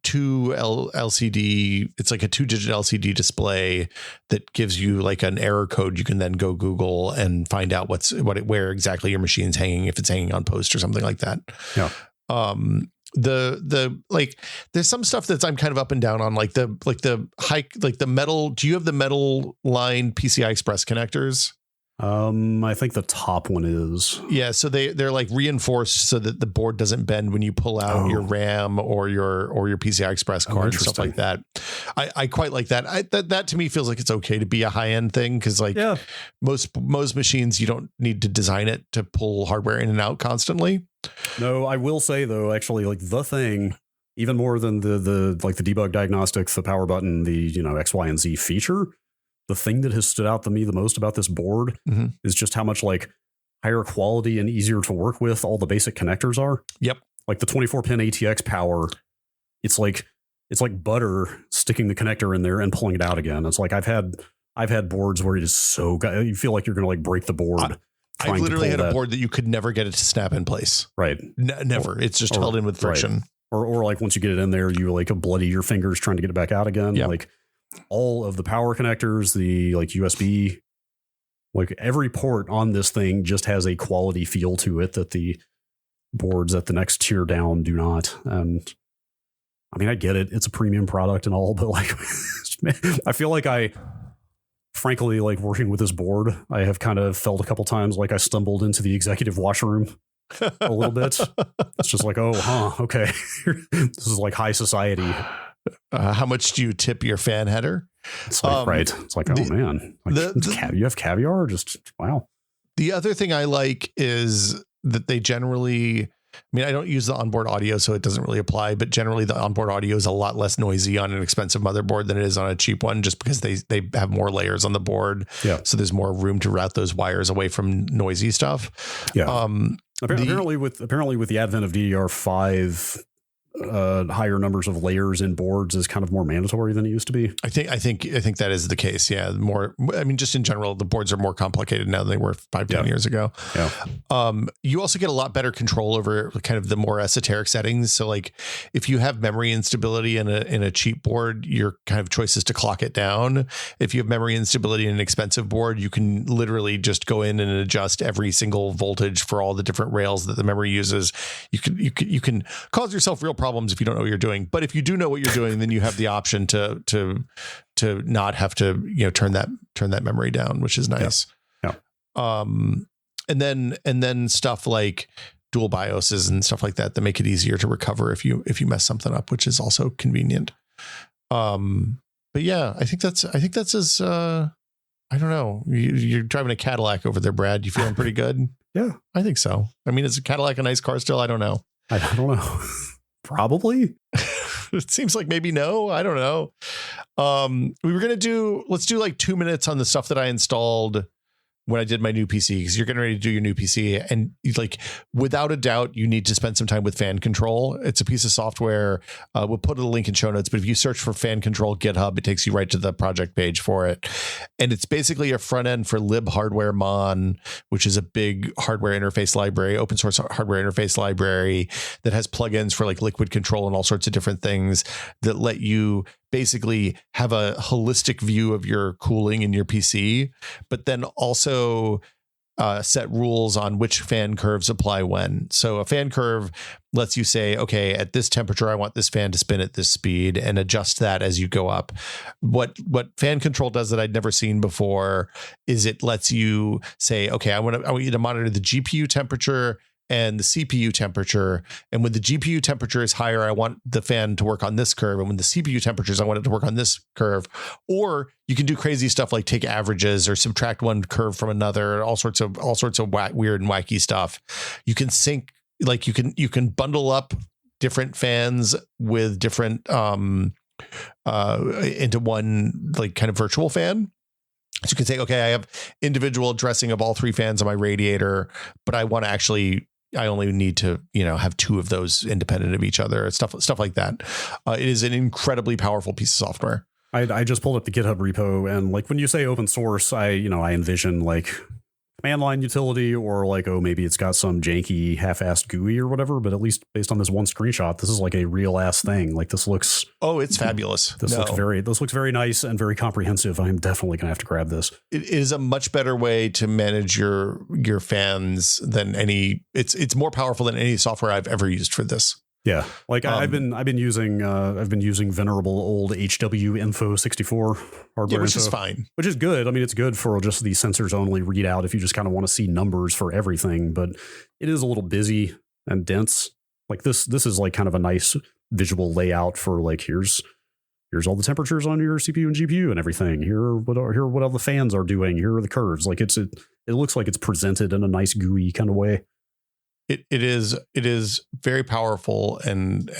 LCD. It's like a 2-digit LCD display that gives you like an error code. You can then go Google and find out where exactly your machine's hanging, if it's hanging on post or something like that. Yeah. The like there's some stuff that's I'm kind of up and down on, like the metal. Do you have the metal line PCI Express connectors? I think the top one is. Yeah, so they're like reinforced so that the board doesn't bend when you pull out your RAM or your PCI Express card and stuff like that. I quite like that. That to me feels like it's okay to be a high end thing, because like most machines you don't need to design it to pull hardware in and out constantly. No, I will say though, actually, like the thing, even more than the like the debug diagnostics, the power button, the X, Y, and Z feature. The thing that has stood out to me the most about this board is just how much like higher quality and easier to work with all the basic connectors are. Yep. Like the 24-pin ATX power, it's like butter sticking the connector in there and pulling it out again. It's like I've had boards where it is so good. You feel like you're going to like break the board. I literally had a board that you could never get it to snap in place. Right. Never. It's just held in with friction. Right. Or like once you get it in there, you like bloody your fingers trying to get it back out again. Yep. Like all of the power connectors, the like USB, like every port on this thing just has a quality feel to it that the boards at the next tier down do not. And I mean, I get it. It's a premium product and all, but like, I feel like frankly, like working with this board, I have kind of felt a couple times like I stumbled into the executive washroom a little bit. It's just like, okay. This is like high society. How much do you tip your fan header? It's like, right. It's like, man, like, you have caviar? Just wow. The other thing I like is that they generally, I mean, I don't use the onboard audio, so it doesn't really apply, but generally the onboard audio is a lot less noisy on an expensive motherboard than it is on a cheap one, just because they have more layers on the board. Yeah. So there's more room to route those wires away from noisy stuff. Yeah. Apparently with the advent of DDR5, higher numbers of layers in boards is kind of more mandatory than it used to be. I think that is the case. Yeah. I mean, just in general, the boards are more complicated now than they were 5-10 years ago. Yeah. You also get a lot better control over kind of the more esoteric settings. So like if you have memory instability in a cheap board, your kind of choice is to clock it down. If you have memory instability in an expensive board, you can literally just go in and adjust every single voltage for all the different rails that the memory uses. You can cause yourself real problems if you don't know what you're doing. But if you do know what you're doing, then you have the option to not have to turn that memory down, which is nice. Yeah. And then stuff like dual BIOSes and stuff like that make it easier to recover if you mess something up, which is also convenient. But yeah, I think that's as I don't know. You're driving a Cadillac over there, Brad. You feeling pretty good? Yeah, I think so. I mean, is a Cadillac a nice car still? I don't know. I don't know. Probably. It seems like maybe no. I don't know. Let's do like 2 minutes on the stuff that I installed when I did my new PC, because you're getting ready to do your new PC, and like without a doubt, you need to spend some time with fan control. It's a piece of software. We'll put a link in show notes, but if you search for fan control GitHub, it takes you right to the project page for it. And it's basically a front end for libhardwaremon, which is a big hardware interface library, open source hardware interface library that has plugins for like liquid control and all sorts of different things that let you basically have a holistic view of your cooling in your PC, but then also set rules on which fan curves apply when. So a fan curve lets you say, okay, at this temperature, I want this fan to spin at this speed, and adjust that as you go up. What fan control does that I'd never seen before is it lets you say, okay, I want you to monitor the GPU temperature and the CPU temperature. And when the GPU temperature is higher, I want the fan to work on this curve. And when the CPU temperatures, I want it to work on this curve. Or you can do crazy stuff like take averages or subtract one curve from another, all sorts of weird and wacky stuff. You can sync, like you can bundle up different fans with different into one like kind of virtual fan. So you can say, okay, I have individual dressing of all 3 fans on my radiator, but I only need to, have 2 of those independent of each other, stuff like that. It is an incredibly powerful piece of software. I just pulled up the GitHub repo, and like when you say open source, I envision like command line utility, or like, oh, maybe it's got some janky half-assed GUI or whatever, but at least based on this one screenshot, this is like a real ass thing. Like this looks, it's fabulous. This looks very nice and very comprehensive. I'm definitely gonna have to grab this. It is a much better way to manage your fans than any. It's more powerful than any software I've ever used for this. Yeah, like I've been using venerable old HW Info 64 hardware, which is fine, which is good. I mean, it's good for just the sensors only readout if you just kind of want to see numbers for everything. But it is a little busy and dense. Like this is like kind of a nice visual layout for like here's all the temperatures on your CPU and GPU and everything. Here are what all the fans are doing. Here are the curves. Like it looks like it's presented in a nice GUI kind of way. It is very powerful and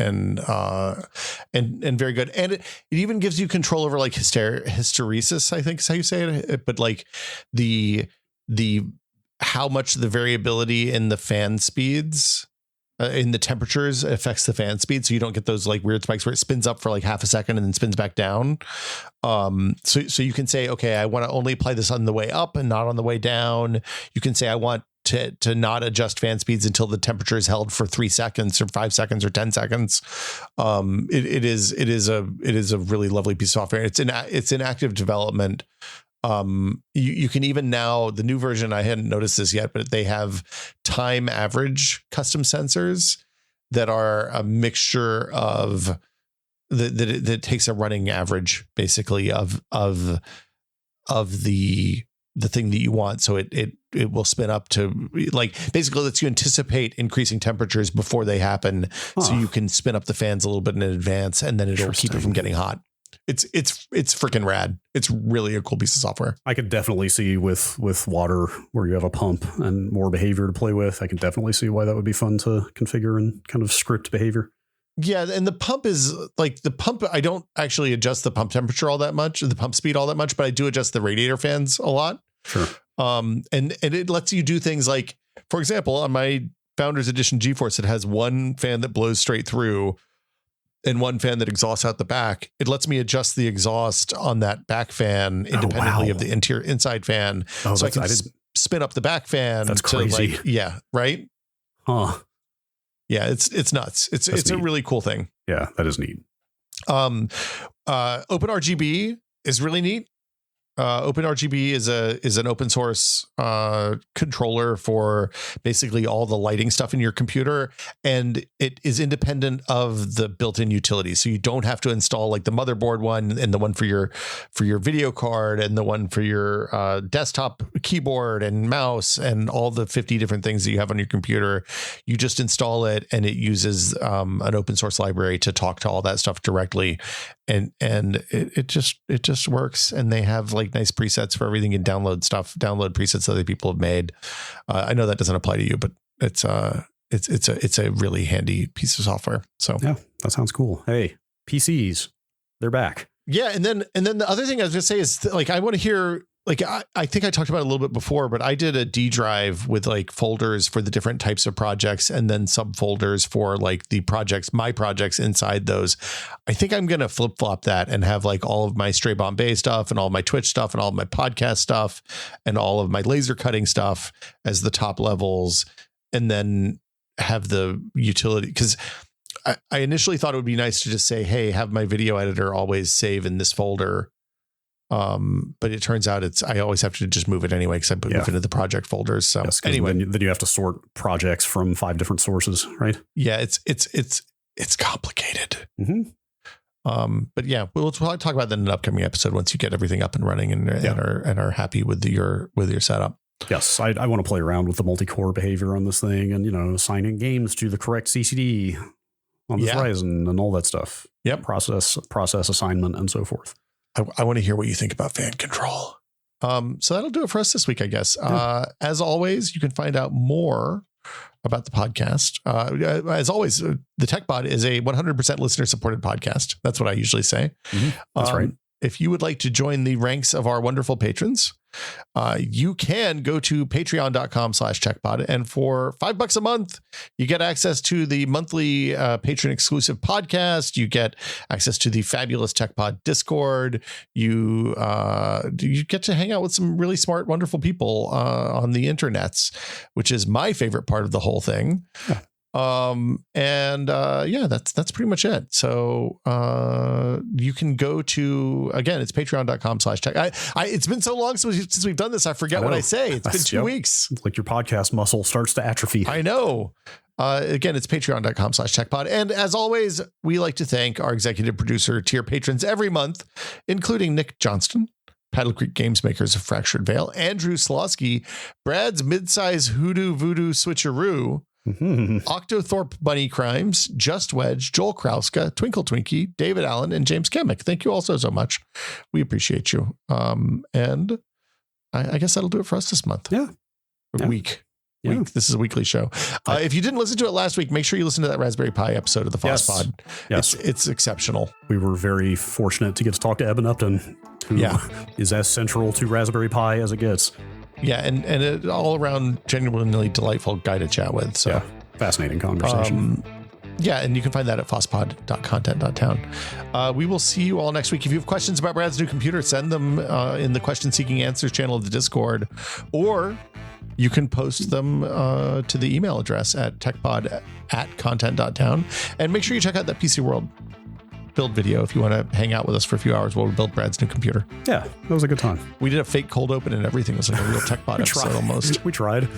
very good, and it even gives you control over like hysteresis, I think is how you say it. But like the how much the variability in the fan speeds in the temperatures affects the fan speed, so you don't get those like weird spikes where it spins up for like half a second and then spins back down. So you can say, okay, I want to only apply this on the way up and not on the way down. You can say I want to not adjust fan speeds until the temperature is held for 3 seconds or 5 seconds or 10 seconds. It is a really lovely piece of software. It's in active development. You can even now, the new version, I hadn't noticed this yet, but they have time average custom sensors that are a mixture of that takes a running average basically of the thing that you want. So it will spin up to like basically lets you anticipate increasing temperatures before they happen. So you can spin up the fans a little bit in advance, and then it'll keep it from getting hot. It's freaking rad. It's really a cool piece of software. I could definitely see with water where you have a pump and more behavior to play with. I can definitely see why that would be fun to configure and kind of script behavior. Yeah, and the pump is like I don't actually adjust the pump temperature all that much, the pump speed all that much, but I do adjust the radiator fans a lot. Sure. And it lets you do things like, for example, on my Founders Edition GeForce, it has one fan that blows straight through and one fan that exhausts out the back. It lets me adjust the exhaust on that back fan independently of the inside fan. So I can spin up the back fan. That's crazy. Right. Huh. Yeah, it's nuts. It's a really cool thing. Yeah, that is neat. OpenRGB is really neat. OpenRGB is an open source controller for basically all the lighting stuff in your computer, and it is independent of the built-in utilities. So you don't have to install like the motherboard one and the one for your video card and the one for your desktop keyboard and mouse and all the 50 different things that you have on your computer. You just install it, and it uses an open source library to talk to all that stuff directly. And it just works, and they have like nice presets for everything. You download presets that other people have made. I know that doesn't apply to you, but it's a really handy piece of software. So yeah, that sounds cool. Hey, PCs, they're back. Yeah, and then the other thing I was gonna say is like I want to hear. Like I think I talked about it a little bit before, but I did a D drive with like folders for the different types of projects and then subfolders for like my projects inside those. I think I'm going to flip flop that and have like all of my Stray Bombay stuff and all of my Twitch stuff and all of my podcast stuff and all of my laser cutting stuff as the top levels, and then have the utility. Because I initially thought it would be nice to just say, hey, have my video editor always save in this folder. But it turns out I always have to just move it anyway because I move into the project folders. So anyway, then you have to sort projects from 5 different sources, right? Yeah, it's complicated. Mm-hmm. But yeah, we'll probably talk about that in an upcoming episode once you get everything up and running and are happy with your setup. Yes, I want to play around with the multi-core behavior on this thing and, assigning games to the correct CCD on this Ryzen and all that stuff. Yep. Process assignment and so forth. I want to hear what you think about fan control. So that'll do it for us this week, I guess. Yeah. As always, you can find out more about the podcast. As always, the TechPod is a 100% listener supported podcast. That's what I usually say. Mm-hmm. That's right. If you would like to join the ranks of our wonderful patrons, you can go to patreon.com/techpod. And for $5 a month, you get access to the monthly patron exclusive podcast. You get access to the fabulous TechPod Discord. You get to hang out with some really smart, wonderful people on the internets, which is my favorite part of the whole thing. Yeah. That's pretty much it. So you can go to, again, it's patreon.com/tech. It's been so long since we've done this. I forget what I say. It's been 2 weeks. It's like your podcast muscle starts to atrophy. I know. Again, it's patreon.com/techpod. And as always, we like to thank our executive producer tier patrons every month, including Nick Johnston, Paddle Creek Games Makers of Fractured Veil, Andrew Slosky, Brad's Midsize Hoodoo Voodoo Switcheroo, Octothorpe Bunny Crimes, Just Wedge, Joel Krauska, Twinkle Twinkie, David Allen, and James Kemick. Thank you all so much. We appreciate you. And I guess that'll do it for us this month. Week. This is a weekly show. If you didn't listen to it last week, make sure you listen to that Raspberry Pi episode of the FOSS Pod. Yes. It's exceptional. We were very fortunate to get to talk to Eben Upton, who is as central to Raspberry Pi as it gets. Yeah, and it all around genuinely delightful guy to chat with. So fascinating conversation. And you can find that at fosspod.content.town. We will see you all next week. If you have questions about Brad's new computer, send them in the question seeking answers channel of the Discord, or you can post them to the email address at techpod@content.town. And make sure you check out that PC World build video if you want to hang out with us for a few hours while we build Brad's new computer. Yeah, that was a good time. We did a fake cold open and everything. It was like a real TechPod episode almost. We tried.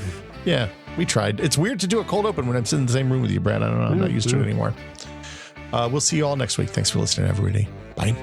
Yeah, we tried. It's weird to do a cold open when I'm sitting in the same room with you, Brad. I don't know. I'm not used to it anymore. We'll see you all next week. Thanks for listening, everybody. Bye.